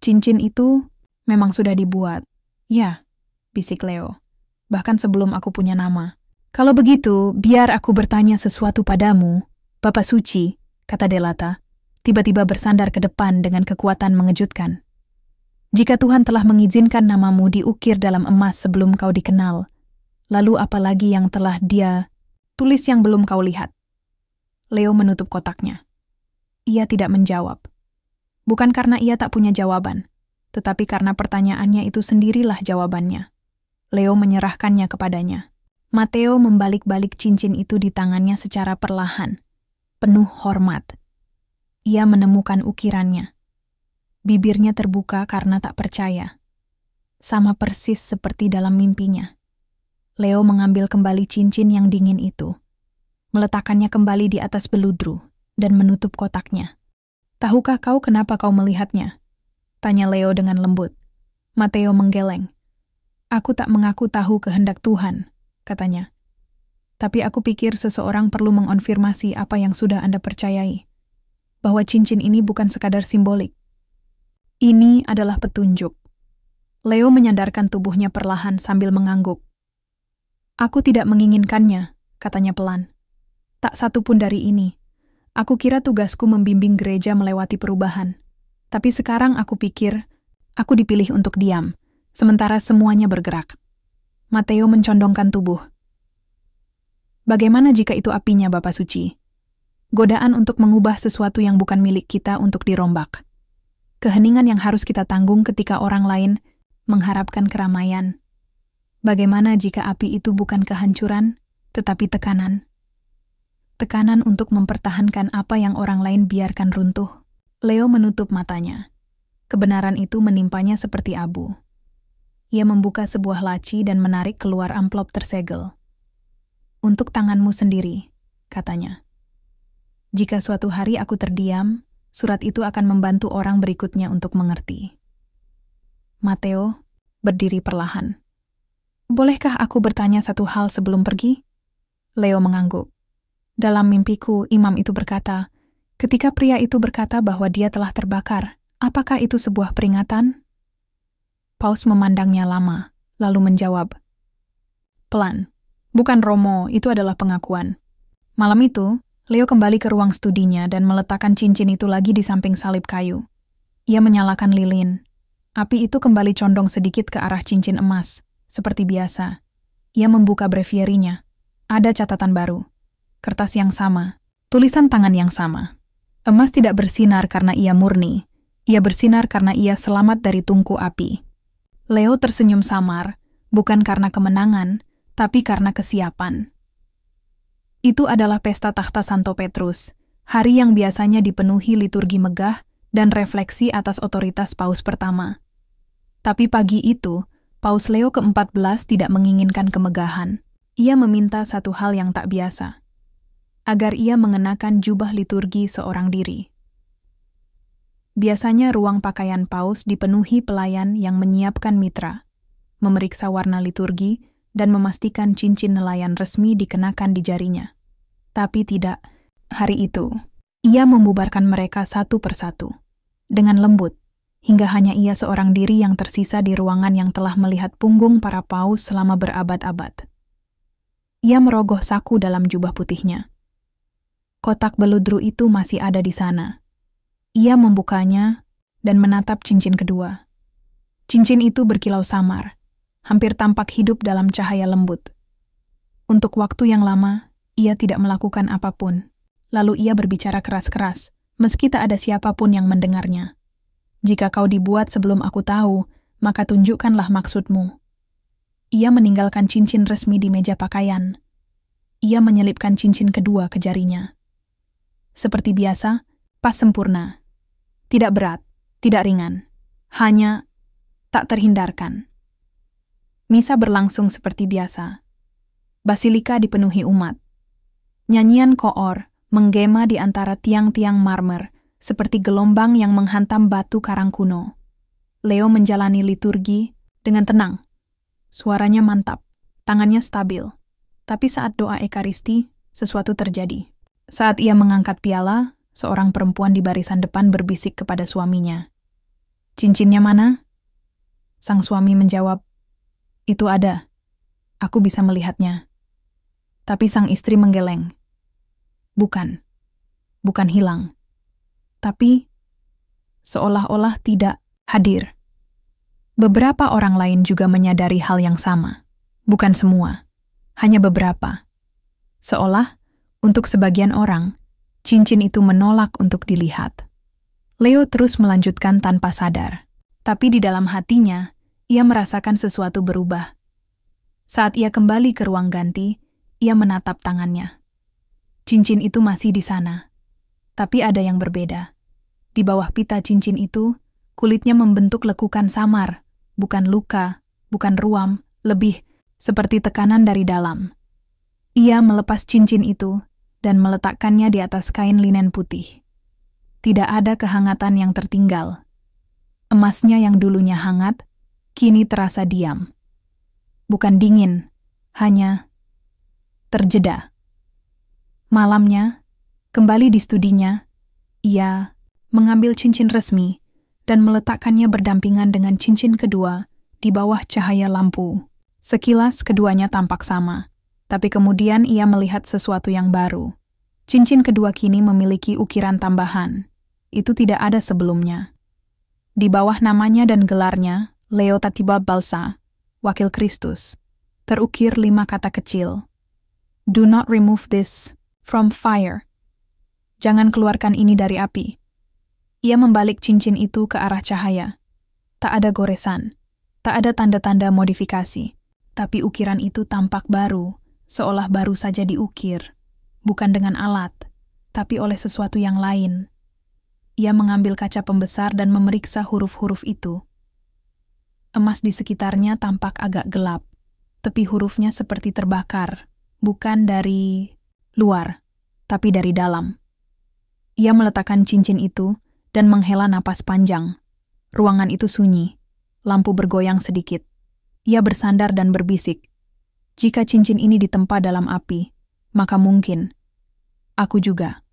cincin itu memang sudah dibuat. Ya, bisik Leo. Bahkan sebelum aku punya nama. Kalau begitu, biar aku bertanya sesuatu padamu, Bapak Suci, kata Delata, tiba-tiba bersandar ke depan dengan kekuatan mengejutkan. Jika Tuhan telah mengizinkan namamu diukir dalam emas sebelum kau dikenal, lalu apalagi yang telah Dia tulis yang belum kau lihat? Leo menutup kotaknya. Ia tidak menjawab. Bukan karena ia tak punya jawaban, tetapi karena pertanyaannya itu sendirilah jawabannya. Leo menyerahkannya kepadanya. Matteo membalik-balik cincin itu di tangannya secara perlahan, penuh hormat. Ia menemukan ukirannya. Bibirnya terbuka karena tak percaya. Sama persis seperti dalam mimpinya. Leo mengambil kembali cincin yang dingin itu, meletakkannya kembali di atas beludru, dan menutup kotaknya. Tahukah kau kenapa kau melihatnya? Tanya Leo dengan lembut. Matteo menggeleng. Aku tak mengaku tahu kehendak Tuhan, katanya. Tapi aku pikir seseorang perlu mengonfirmasi apa yang sudah Anda percayai. Bahwa cincin ini bukan sekadar simbolik. Ini adalah petunjuk. Leo menyandarkan tubuhnya perlahan sambil mengangguk. Aku tidak menginginkannya, katanya pelan. Tak satu pun dari ini. Aku kira tugasku membimbing gereja melewati perubahan. Tapi sekarang aku pikir, aku dipilih untuk diam, sementara semuanya bergerak. Matteo mencondongkan tubuh. Bagaimana jika itu apinya, Bapak Suci? Godaan untuk mengubah sesuatu yang bukan milik kita untuk dirombak. Keheningan yang harus kita tanggung ketika orang lain mengharapkan keramaian. Bagaimana jika api itu bukan kehancuran, tetapi tekanan? Tekanan untuk mempertahankan apa yang orang lain biarkan runtuh. Leo menutup matanya. Kebenaran itu menimpanya seperti abu. Ia membuka sebuah laci dan menarik keluar amplop tersegel. Untuk tanganmu sendiri, katanya. Jika suatu hari aku terdiam, surat itu akan membantu orang berikutnya untuk mengerti. Matteo berdiri perlahan. Bolehkah aku bertanya satu hal sebelum pergi? Leo mengangguk. Dalam mimpiku, imam itu berkata, ketika pria itu berkata bahwa dia telah terbakar, apakah itu sebuah peringatan? Paus memandangnya lama, lalu menjawab. Pelan. Bukan Romo, itu adalah pengakuan. Malam itu, Leo kembali ke ruang studinya dan meletakkan cincin itu lagi di samping salib kayu. Ia menyalakan lilin. Api itu kembali condong sedikit ke arah cincin emas, seperti biasa. Ia membuka brevierinya. Ada catatan baru. Kertas yang sama. Tulisan tangan yang sama. Emas tidak bersinar karena ia murni. Ia bersinar karena ia selamat dari tungku api. Leo tersenyum samar, bukan karena kemenangan, tapi karena kesiapan. Itu adalah pesta takhta Santo Petrus, hari yang biasanya dipenuhi liturgi megah dan refleksi atas otoritas Paus pertama. Tapi pagi itu, Paus Leo ke-14 tidak menginginkan kemegahan. Ia meminta satu hal yang tak biasa, agar ia mengenakan jubah liturgi seorang diri. Biasanya ruang pakaian Paus dipenuhi pelayan yang menyiapkan mitra, memeriksa warna liturgi, dan memastikan cincin nelayan resmi dikenakan di jarinya. Tapi tidak, hari itu, ia membubarkan mereka satu persatu, dengan lembut, hingga hanya ia seorang diri yang tersisa di ruangan yang telah melihat punggung para paus selama berabad-abad. Ia merogoh saku dalam jubah putihnya. Kotak beludru itu masih ada di sana. Ia membukanya dan menatap cincin kedua. Cincin itu berkilau samar, hampir tampak hidup dalam cahaya lembut. Untuk waktu yang lama, ia tidak melakukan apapun. Lalu ia berbicara keras-keras, meski tak ada siapapun yang mendengarnya. Jika kau dibuat sebelum aku tahu, maka tunjukkanlah maksudmu. Ia meninggalkan cincin resmi di meja pakaian. Ia menyelipkan cincin kedua ke jarinya. Seperti biasa, pas sempurna. Tidak berat, tidak ringan. Hanya tak terhindarkan. Misa berlangsung seperti biasa. Basilika dipenuhi umat. Nyanyian koor menggema di antara tiang-tiang marmer, seperti gelombang yang menghantam batu karang kuno. Leo menjalani liturgi dengan tenang. Suaranya mantap, tangannya stabil. Tapi saat doa Ekaristi, sesuatu terjadi. Saat ia mengangkat piala, seorang perempuan di barisan depan berbisik kepada suaminya. "Cincinnya mana?" Sang suami menjawab, "Itu ada. Aku bisa melihatnya." Tapi sang istri menggeleng. Bukan hilang. Tapi seolah-olah tidak hadir. Beberapa orang lain juga menyadari hal yang sama. Bukan semua, hanya beberapa. Seolah, untuk sebagian orang, cincin itu menolak untuk dilihat. Leo terus melanjutkan tanpa sadar. Tapi di dalam hatinya, ia merasakan sesuatu berubah. Saat ia kembali ke ruang ganti, ia menatap tangannya. Cincin itu masih di sana. Tapi ada yang berbeda. Di bawah pita cincin itu, kulitnya membentuk lekukan samar, bukan luka, bukan ruam, lebih seperti tekanan dari dalam. Ia melepas cincin itu dan meletakkannya di atas kain linen putih. Tidak ada kehangatan yang tertinggal. Emasnya yang dulunya hangat, kini terasa diam. Bukan dingin, hanya terjeda. Malamnya, kembali di studinya, ia mengambil cincin resmi dan meletakkannya berdampingan dengan cincin kedua di bawah cahaya lampu. Sekilas keduanya tampak sama, tapi kemudian ia melihat sesuatu yang baru. Cincin kedua kini memiliki ukiran tambahan. Itu tidak ada sebelumnya. Di bawah namanya dan gelarnya, Leo Tatiba Balsa, Wakil Kristus, terukir 5 kata kecil. "Do not remove this from fire." Jangan keluarkan ini dari api. Ia membalik cincin itu ke arah cahaya. Tak ada goresan, tak ada tanda-tanda modifikasi, tapi ukiran itu tampak baru, seolah baru saja diukir, bukan dengan alat, tapi oleh sesuatu yang lain. Ia mengambil kaca pembesar dan memeriksa huruf-huruf itu. Emas di sekitarnya tampak agak gelap, tepi hurufnya seperti terbakar, bukan dari luar, tapi dari dalam. Ia meletakkan cincin itu dan menghela napas panjang. Ruangan itu sunyi, lampu bergoyang sedikit. Ia bersandar dan berbisik. Jika cincin ini ditempa dalam api, maka mungkin aku juga.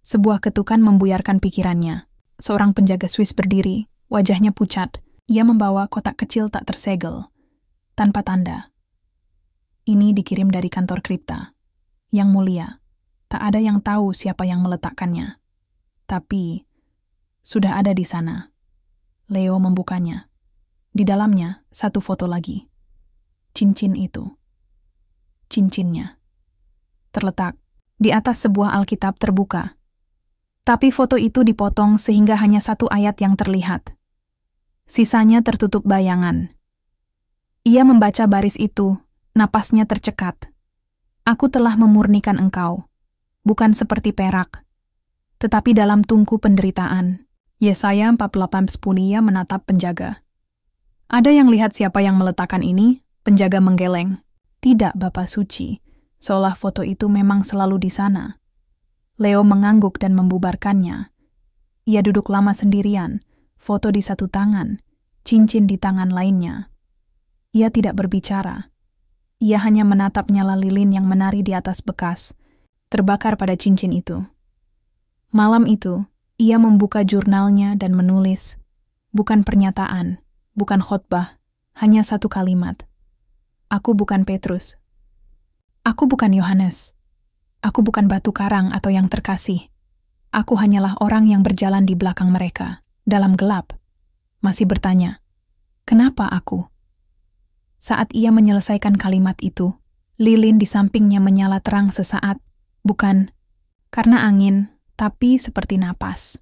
Sebuah ketukan membuyarkan pikirannya. Seorang penjaga Swiss berdiri, wajahnya pucat. Ia membawa kotak kecil tak tersegel, tanpa tanda. Ini dikirim dari kantor kripta. Yang mulia, tak ada yang tahu siapa yang meletakkannya. Tapi, sudah ada di sana. Leo membukanya. Di dalamnya, satu foto lagi. Cincin itu. Cincinnya. Terletak di atas sebuah Alkitab terbuka. Tapi foto itu dipotong sehingga hanya satu ayat yang terlihat. Sisanya tertutup bayangan. Ia membaca baris itu, napasnya tercekat. "Aku telah memurnikan engkau, bukan seperti perak, tetapi dalam tungku penderitaan." Yesaya 48:10. Ia menatap penjaga. "Ada yang lihat siapa yang meletakkan ini?" Penjaga menggeleng. "Tidak, Bapak Suci, seolah foto itu memang selalu di sana." Leo mengangguk dan membubarkannya. Ia duduk lama sendirian, foto di satu tangan, cincin di tangan lainnya. Ia tidak berbicara. Ia hanya menatap nyala lilin yang menari di atas bekas, terbakar pada cincin itu. Malam itu, ia membuka jurnalnya dan menulis, bukan pernyataan, bukan khotbah, hanya satu kalimat. "Aku bukan Petrus. Aku bukan Yohanes. Aku bukan batu karang atau yang terkasih. Aku hanyalah orang yang berjalan di belakang mereka, dalam gelap." Masih bertanya, "Kenapa aku?" Saat ia menyelesaikan kalimat itu, lilin di sampingnya menyala terang sesaat, bukan karena angin, tapi seperti napas.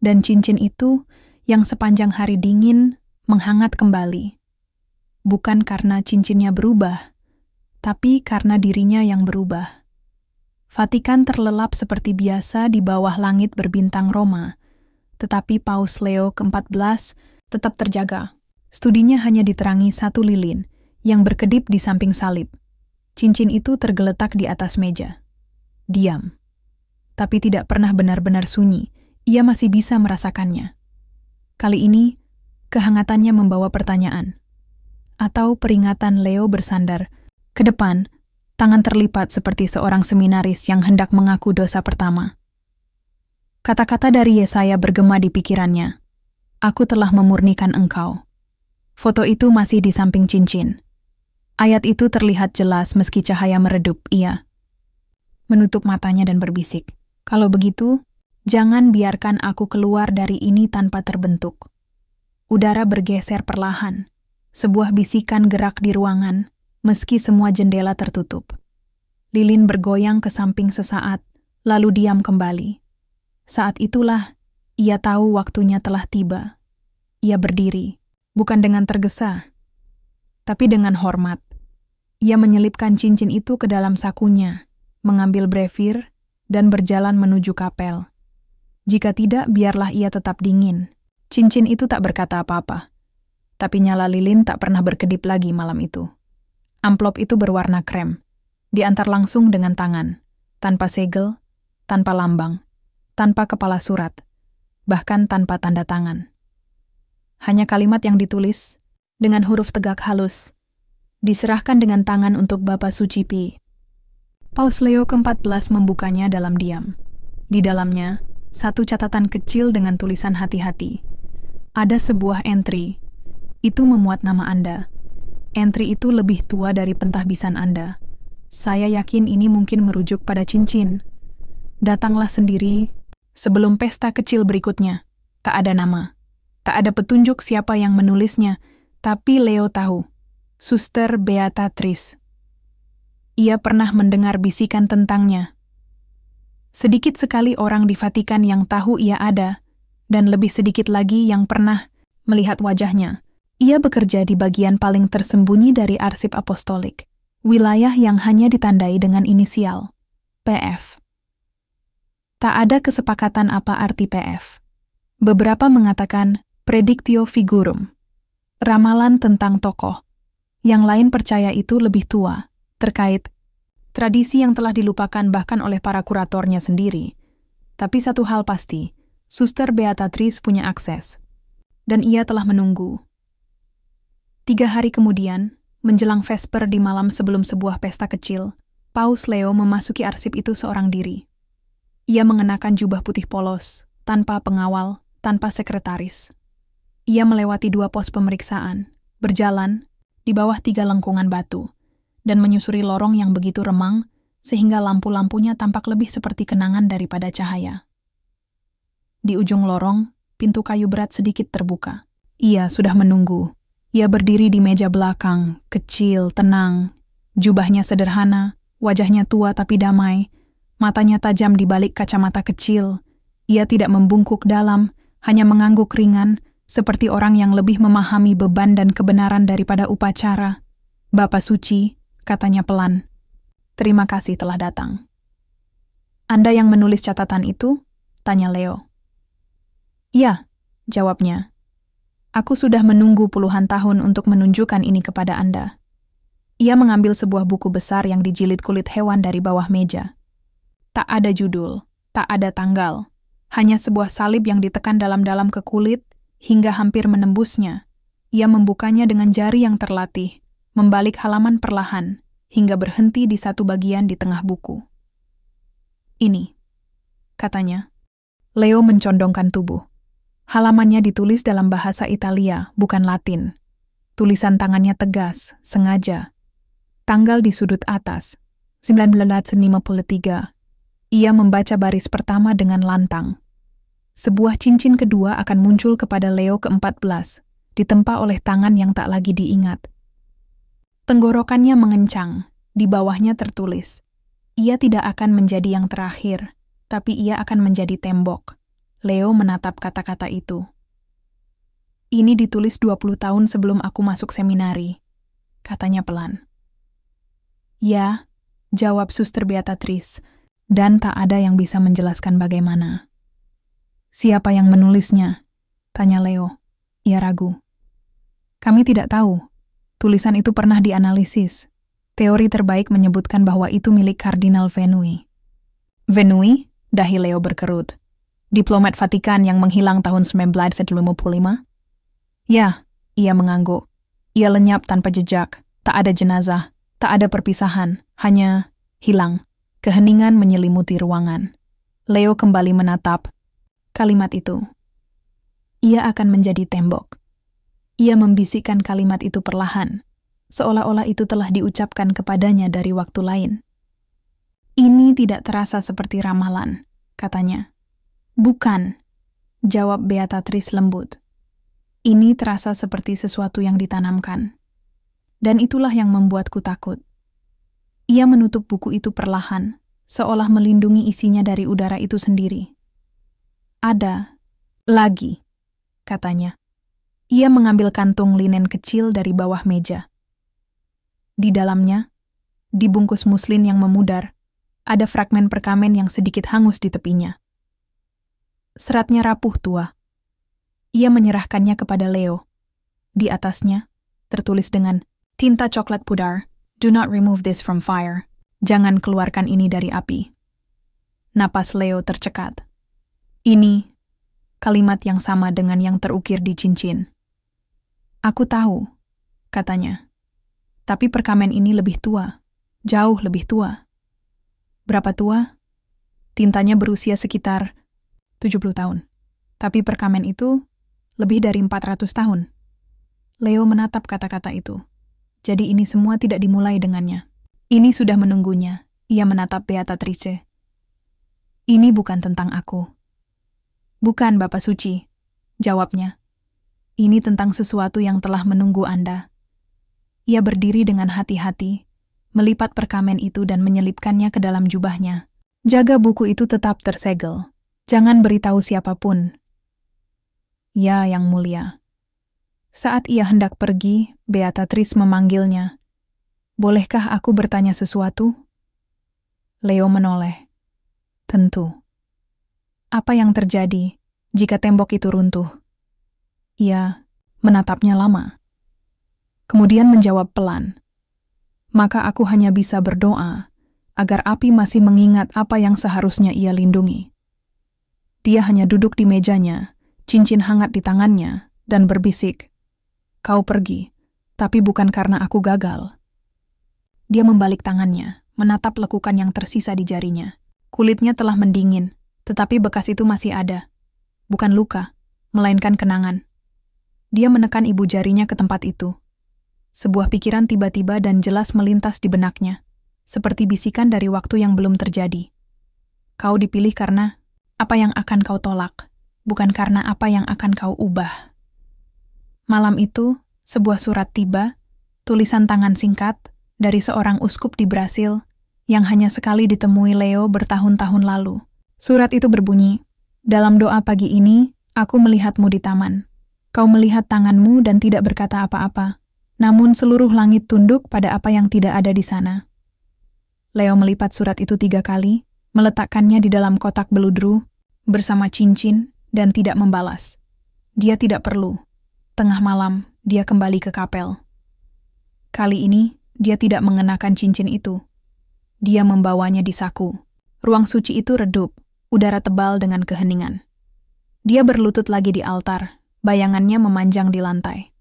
Dan cincin itu yang sepanjang hari dingin menghangat kembali. Bukan karena cincinnya berubah, tapi karena dirinya yang berubah. Vatikan terlelap seperti biasa di bawah langit berbintang Roma, tetapi Paus Leo ke-14 tetap terjaga. Studinya hanya diterangi satu lilin yang berkedip di samping salib. Cincin itu tergeletak di atas meja. Diam. Tapi tidak pernah benar-benar sunyi. Ia masih bisa merasakannya. Kali ini, kehangatannya membawa pertanyaan. Atau peringatan. Leo bersandar ke depan, tangan terlipat seperti seorang seminaris yang hendak mengaku dosa pertama. Kata-kata dari Yesaya bergema di pikirannya. Aku telah memurnikan engkau. Foto itu masih di samping cincin. Ayat itu terlihat jelas meski cahaya meredup. Ia menutup matanya dan berbisik, kalau begitu, jangan biarkan aku keluar dari ini tanpa terbentuk. Udara bergeser perlahan. Sebuah bisikan gerak di ruangan, meski semua jendela tertutup. Lilin bergoyang ke samping sesaat, lalu diam kembali. Saat itulah, ia tahu waktunya telah tiba. Ia berdiri, bukan dengan tergesa, tapi dengan hormat. Ia menyelipkan cincin itu ke dalam sakunya, mengambil brevir, dan berjalan menuju kapel. Jika tidak, biarlah ia tetap dingin. Cincin itu tak berkata apa-apa. Tapi nyala lilin tak pernah berkedip lagi malam itu. Amplop itu berwarna krem. Diantar langsung dengan tangan. Tanpa segel, tanpa lambang, tanpa kepala surat, bahkan tanpa tanda tangan. Hanya kalimat yang ditulis, dengan huruf tegak halus, diserahkan dengan tangan untuk Bapa Suci Pi. Paus Leo ke-14 membukanya dalam diam. Di dalamnya, satu catatan kecil dengan tulisan hati-hati. Ada sebuah entry. Itu memuat nama Anda. Entry itu lebih tua dari pentahbisan Anda. Saya yakin ini mungkin merujuk pada cincin. Datanglah sendiri sebelum pesta kecil berikutnya. Tak ada nama. Tak ada petunjuk siapa yang menulisnya, tapi Leo tahu. Suster Beatrice. Ia pernah mendengar bisikan tentangnya. Sedikit sekali orang di Vatikan yang tahu ia ada, dan lebih sedikit lagi yang pernah melihat wajahnya. Ia bekerja di bagian paling tersembunyi dari Arsip Apostolik, wilayah yang hanya ditandai dengan inisial, PF. Tak ada kesepakatan apa arti PF. Beberapa mengatakan predictio figurum, ramalan tentang tokoh. Yang lain percaya itu lebih tua, terkait tradisi yang telah dilupakan bahkan oleh para kuratornya sendiri. Tapi satu hal pasti, Suster Beatrice punya akses. Dan ia telah menunggu. 3 hari kemudian, menjelang Vesper di malam sebelum sebuah pesta kecil, Paus Leo memasuki arsip itu seorang diri. Ia mengenakan jubah putih polos, tanpa pengawal, tanpa sekretaris. Ia melewati 2 pos pemeriksaan, berjalan di bawah 3 lengkungan batu, dan menyusuri lorong yang begitu remang, sehingga lampu-lampunya tampak lebih seperti kenangan daripada cahaya. Di ujung lorong, pintu kayu berat sedikit terbuka. Ia sudah menunggu. Ia berdiri di meja belakang, kecil, tenang. Jubahnya sederhana, wajahnya tua tapi damai, matanya tajam di balik kacamata kecil. Ia tidak membungkuk dalam, hanya mengangguk ringan, seperti orang yang lebih memahami beban dan kebenaran daripada upacara. Bapa Suci, katanya pelan. Terima kasih telah datang. Anda yang menulis catatan itu? Tanya Leo. Ya, jawabnya. Aku sudah menunggu puluhan tahun untuk menunjukkan ini kepada Anda. Ia mengambil sebuah buku besar yang dijilid kulit hewan dari bawah meja. Tak ada judul, tak ada tanggal. Hanya sebuah salib yang ditekan dalam-dalam ke kulit hingga hampir menembusnya. Ia membukanya dengan jari yang terlatih, membalik halaman perlahan, hingga berhenti di satu bagian di tengah buku. Ini, katanya. Leo mencondongkan tubuh. Halamannya ditulis dalam bahasa Italia, bukan Latin. Tulisan tangannya tegas, sengaja. Tanggal di sudut atas, 1953. Ia membaca baris pertama dengan lantang. Sebuah cincin kedua akan muncul kepada Leo ke-14, ditempa oleh tangan yang tak lagi diingat. Tenggorokannya mengencang, di bawahnya tertulis, ia tidak akan menjadi yang terakhir, tapi ia akan menjadi tembok. Leo menatap kata-kata itu. Ini ditulis 20 tahun sebelum aku masuk seminari, katanya pelan. Ya, jawab Suster Beatrice, dan tak ada yang bisa menjelaskan bagaimana. Siapa yang menulisnya? Tanya Leo. Ia ragu. Kami tidak tahu. Tulisan itu pernah dianalisis. Teori terbaik menyebutkan bahwa itu milik Kardinal Venui. Venui? Dahi Leo berkerut. Diplomat Vatikan yang menghilang tahun 1955? Ya, ia mengangguk. Ia lenyap tanpa jejak, tak ada jenazah, tak ada perpisahan, hanya hilang. Keheningan menyelimuti ruangan. Leo kembali menatap kalimat itu. Ia akan menjadi tembok. Ia membisikkan kalimat itu perlahan, seolah-olah itu telah diucapkan kepadanya dari waktu lain. Ini tidak terasa seperti ramalan, katanya. Bukan, jawab Beatrice lembut. Ini terasa seperti sesuatu yang ditanamkan. Dan itulah yang membuatku takut. Ia menutup buku itu perlahan, seolah melindungi isinya dari udara itu sendiri. Ada lagi, katanya. Ia mengambil kantung linen kecil dari bawah meja. Di dalamnya, dibungkus muslin yang memudar, ada fragmen perkamen yang sedikit hangus di tepinya. Seratnya rapuh tua. Ia menyerahkannya kepada Leo. Di atasnya, tertulis dengan tinta coklat pudar, "Do not remove this from fire." Jangan keluarkan ini dari api. Napas Leo tercekat. Ini kalimat yang sama dengan yang terukir di cincin. Aku tahu, katanya. Tapi perkamen ini lebih tua, jauh lebih tua. Berapa tua? Tintanya berusia sekitar 70 tahun. Tapi perkamen itu lebih dari 400 tahun. Leo menatap kata-kata itu. Jadi ini semua tidak dimulai dengannya. Ini sudah menunggunya. Ia menatap Beatrice. Ini bukan tentang aku. Bukan, Bapak Suci, jawabnya. Ini tentang sesuatu yang telah menunggu Anda. Ia berdiri dengan hati-hati, melipat perkamen itu dan menyelipkannya ke dalam jubahnya. Jaga buku itu tetap tersegel. Jangan beritahu siapapun. Ya, Yang Mulia. Saat ia hendak pergi, Beatrice memanggilnya. Bolehkah aku bertanya sesuatu? Leo menoleh. Tentu. Apa yang terjadi jika tembok itu runtuh? Ia menatapnya lama. Kemudian menjawab pelan. Maka aku hanya bisa berdoa agar api masih mengingat apa yang seharusnya ia lindungi. Dia hanya duduk di mejanya, cincin hangat di tangannya, dan berbisik, "Kau pergi, tapi bukan karena aku gagal." Dia membalik tangannya, menatap lekukan yang tersisa di jarinya. Kulitnya telah mendingin, tetapi bekas itu masih ada. Bukan luka, melainkan kenangan. Dia menekan ibu jarinya ke tempat itu. Sebuah pikiran tiba-tiba dan jelas melintas di benaknya, seperti bisikan dari waktu yang belum terjadi. Kau dipilih karena apa yang akan kau tolak, bukan karena apa yang akan kau ubah. Malam itu, sebuah surat tiba, tulisan tangan singkat, dari seorang uskup di Brasil, yang hanya sekali ditemui Leo bertahun-tahun lalu. Surat itu berbunyi, "Dalam doa pagi ini, aku melihatmu di taman. Kau melihat tanganmu dan tidak berkata apa-apa, namun seluruh langit tunduk pada apa yang tidak ada di sana." Leo melipat surat itu 3 kali, meletakkannya di dalam kotak beludru, bersama cincin, dan tidak membalas. Dia tidak perlu. Tengah malam, dia kembali ke kapel. Kali ini, dia tidak mengenakan cincin itu. Dia membawanya di saku. Ruang suci itu redup, udara tebal dengan keheningan. Dia berlutut lagi di altar, bayangannya memanjang di lantai.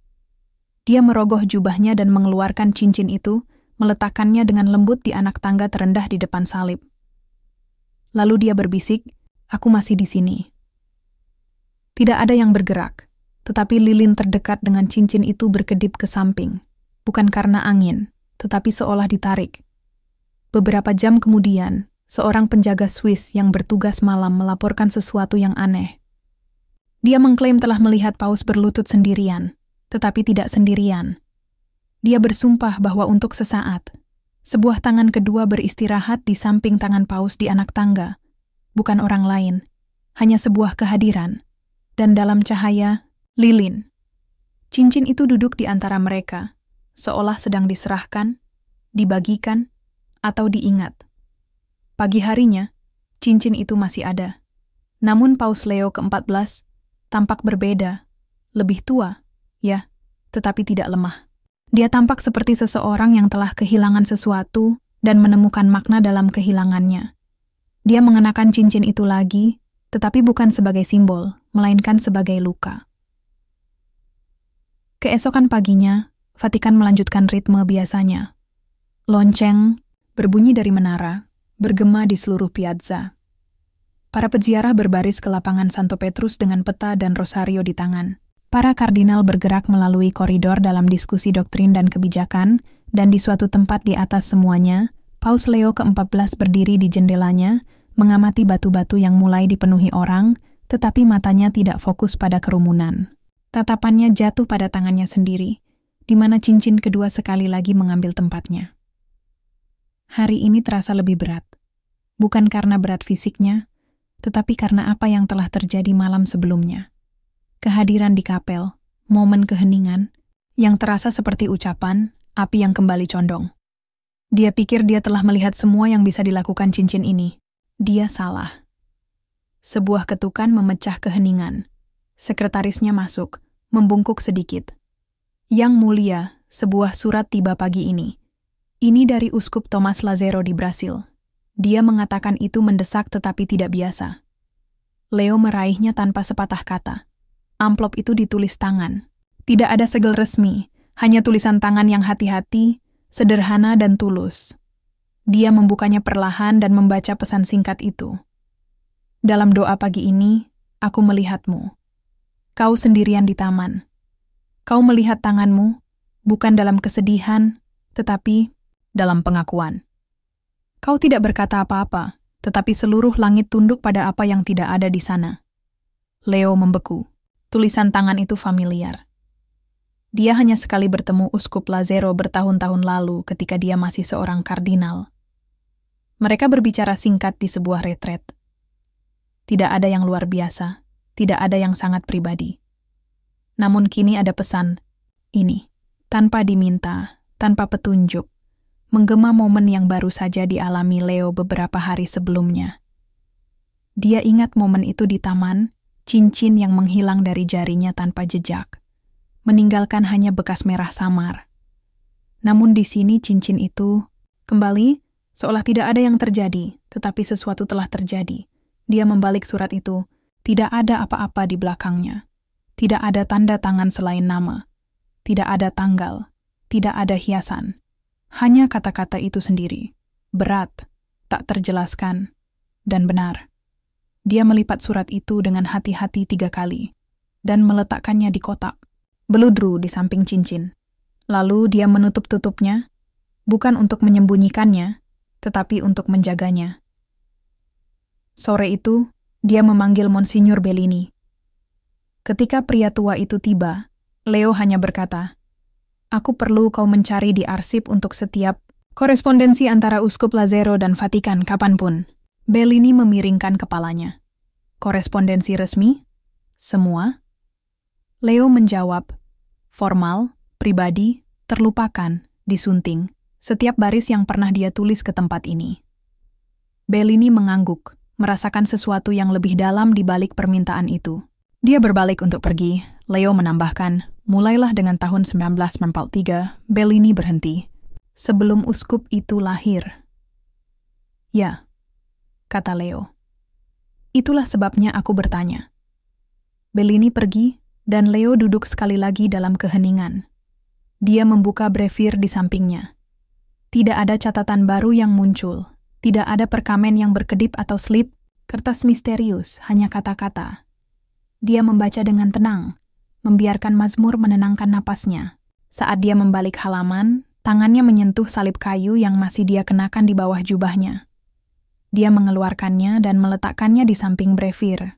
Dia merogoh jubahnya dan mengeluarkan cincin itu, meletakkannya dengan lembut di anak tangga terendah di depan salib. Lalu dia berbisik, "Aku masih di sini." Tidak ada yang bergerak, tetapi lilin terdekat dengan cincin itu berkedip ke samping, bukan karena angin, tetapi seolah ditarik. Beberapa jam kemudian, seorang penjaga Swiss yang bertugas malam melaporkan sesuatu yang aneh. Dia mengklaim telah melihat Paus berlutut sendirian, tetapi tidak sendirian. Dia bersumpah bahwa untuk sesaat, sebuah tangan kedua beristirahat di samping tangan Paus di anak tangga, bukan orang lain, hanya sebuah kehadiran. Dan dalam cahaya, lilin. Cincin itu duduk di antara mereka, seolah sedang diserahkan, dibagikan, atau diingat. Pagi harinya, cincin itu masih ada. Namun Paus Leo ke-14 tampak berbeda, lebih tua, ya, tetapi tidak lemah. Dia tampak seperti seseorang yang telah kehilangan sesuatu dan menemukan makna dalam kehilangannya. Dia mengenakan cincin itu lagi, tetapi bukan sebagai simbol, melainkan sebagai luka. Keesokan paginya, Vatikan melanjutkan ritme biasanya. Lonceng berbunyi dari menara, bergema di seluruh piazza. Para peziarah berbaris ke lapangan Santo Petrus dengan peta dan rosario di tangan. Para kardinal bergerak melalui koridor dalam diskusi doktrin dan kebijakan, dan di suatu tempat di atas semuanya, Paus Leo ke-14 berdiri di jendelanya, mengamati batu-batu yang mulai dipenuhi orang, tetapi matanya tidak fokus pada kerumunan. Tatapannya jatuh pada tangannya sendiri, di mana cincin kedua sekali lagi mengambil tempatnya. Hari ini terasa lebih berat, bukan karena berat fisiknya, tetapi karena apa yang telah terjadi malam sebelumnya. Kehadiran di kapel, momen keheningan, yang terasa seperti ucapan, api yang kembali condong. Dia pikir dia telah melihat semua yang bisa dilakukan cincin ini. Dia salah. Sebuah ketukan memecah keheningan. Sekretarisnya masuk, membungkuk sedikit. Yang mulia, sebuah surat tiba pagi ini. Ini dari Uskup Thomas Lazero di Brasil. Dia mengatakan itu mendesak tetapi tidak biasa. Leo meraihnya tanpa sepatah kata. Amplop itu ditulis tangan. Tidak ada segel resmi, hanya tulisan tangan yang hati-hati, sederhana dan tulus. Dia membukanya perlahan dan membaca pesan singkat itu. Dalam doa pagi ini, aku melihatmu. Kau sendirian di taman. Kau melihat tanganmu, bukan dalam kesedihan, tetapi dalam pengakuan. Kau tidak berkata apa-apa, tetapi seluruh langit tunduk pada apa yang tidak ada di sana. Leo membeku. Tulisan tangan itu familiar. Dia hanya sekali bertemu Uskup Lazero bertahun-tahun lalu ketika dia masih seorang kardinal. Mereka berbicara singkat di sebuah retret. Tidak ada yang luar biasa, tidak ada yang sangat pribadi. Namun kini ada pesan, ini, tanpa diminta, tanpa petunjuk, menggema momen yang baru saja dialami Leo beberapa hari sebelumnya. Dia ingat momen itu di taman, cincin yang menghilang dari jarinya tanpa jejak, meninggalkan hanya bekas merah samar. Namun di sini cincin itu, kembali, seolah tidak ada yang terjadi, tetapi sesuatu telah terjadi. Dia membalik surat itu, tidak ada apa-apa di belakangnya. Tidak ada tanda tangan selain nama. Tidak ada tanggal. Tidak ada hiasan. Hanya kata-kata itu sendiri. Berat, tak terjelaskan, dan benar. Dia melipat surat itu dengan hati-hati 3 kali, dan meletakkannya di kotak, beludru di samping cincin. Lalu dia menutup-tutupnya, bukan untuk menyembunyikannya, tetapi untuk menjaganya. Sore itu, dia memanggil Monsignor Bellini. Ketika pria tua itu tiba, Leo hanya berkata, "Aku perlu kau mencari di arsip untuk setiap korespondensi antara Uskup Lazero dan Vatikan kapanpun." Bellini memiringkan kepalanya. "Korespondensi resmi? Semua?" Leo menjawab, "Formal, pribadi, terlupakan, disunting, setiap baris yang pernah dia tulis ke tempat ini." Bellini mengangguk, merasakan sesuatu yang lebih dalam di balik permintaan itu. Dia berbalik untuk pergi. Leo menambahkan, mulailah dengan tahun 1943, Bellini berhenti. Sebelum uskup itu lahir. "Ya," kata Leo. "Itulah sebabnya aku bertanya." Bellini pergi, dan Leo duduk sekali lagi dalam keheningan. Dia membuka brevir di sampingnya. Tidak ada catatan baru yang muncul. Tidak ada perkamen yang berkedip atau slip, kertas misterius, hanya kata-kata. Dia membaca dengan tenang, membiarkan mazmur menenangkan napasnya. Saat dia membalik halaman, tangannya menyentuh salib kayu yang masih dia kenakan di bawah jubahnya. Dia mengeluarkannya dan meletakkannya di samping brevir.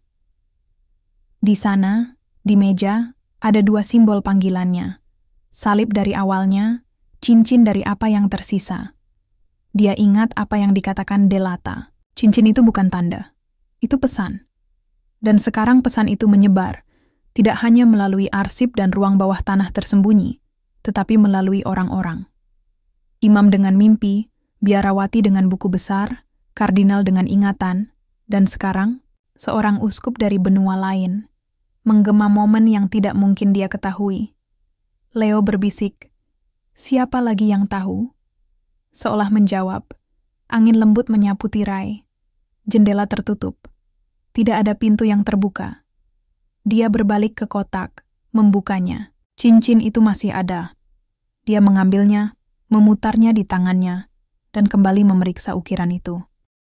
Di sana, di meja, ada 2 simbol panggilannya. Salib dari awalnya, cincin dari apa yang tersisa. Dia ingat apa yang dikatakan Delata. Cincin itu bukan tanda. Itu pesan. Dan sekarang pesan itu menyebar, tidak hanya melalui arsip dan ruang bawah tanah tersembunyi, tetapi melalui orang-orang. Imam dengan mimpi, biarawati dengan buku besar, kardinal dengan ingatan, dan sekarang, seorang uskup dari benua lain, menggema momen yang tidak mungkin dia ketahui. Leo berbisik, "Siapa lagi yang tahu?" Seolah menjawab, angin lembut menyapu tirai. Jendela tertutup. Tidak ada pintu yang terbuka. Dia berbalik ke kotak, membukanya. Cincin itu masih ada. Dia mengambilnya, memutarnya di tangannya, dan kembali memeriksa ukiran itu.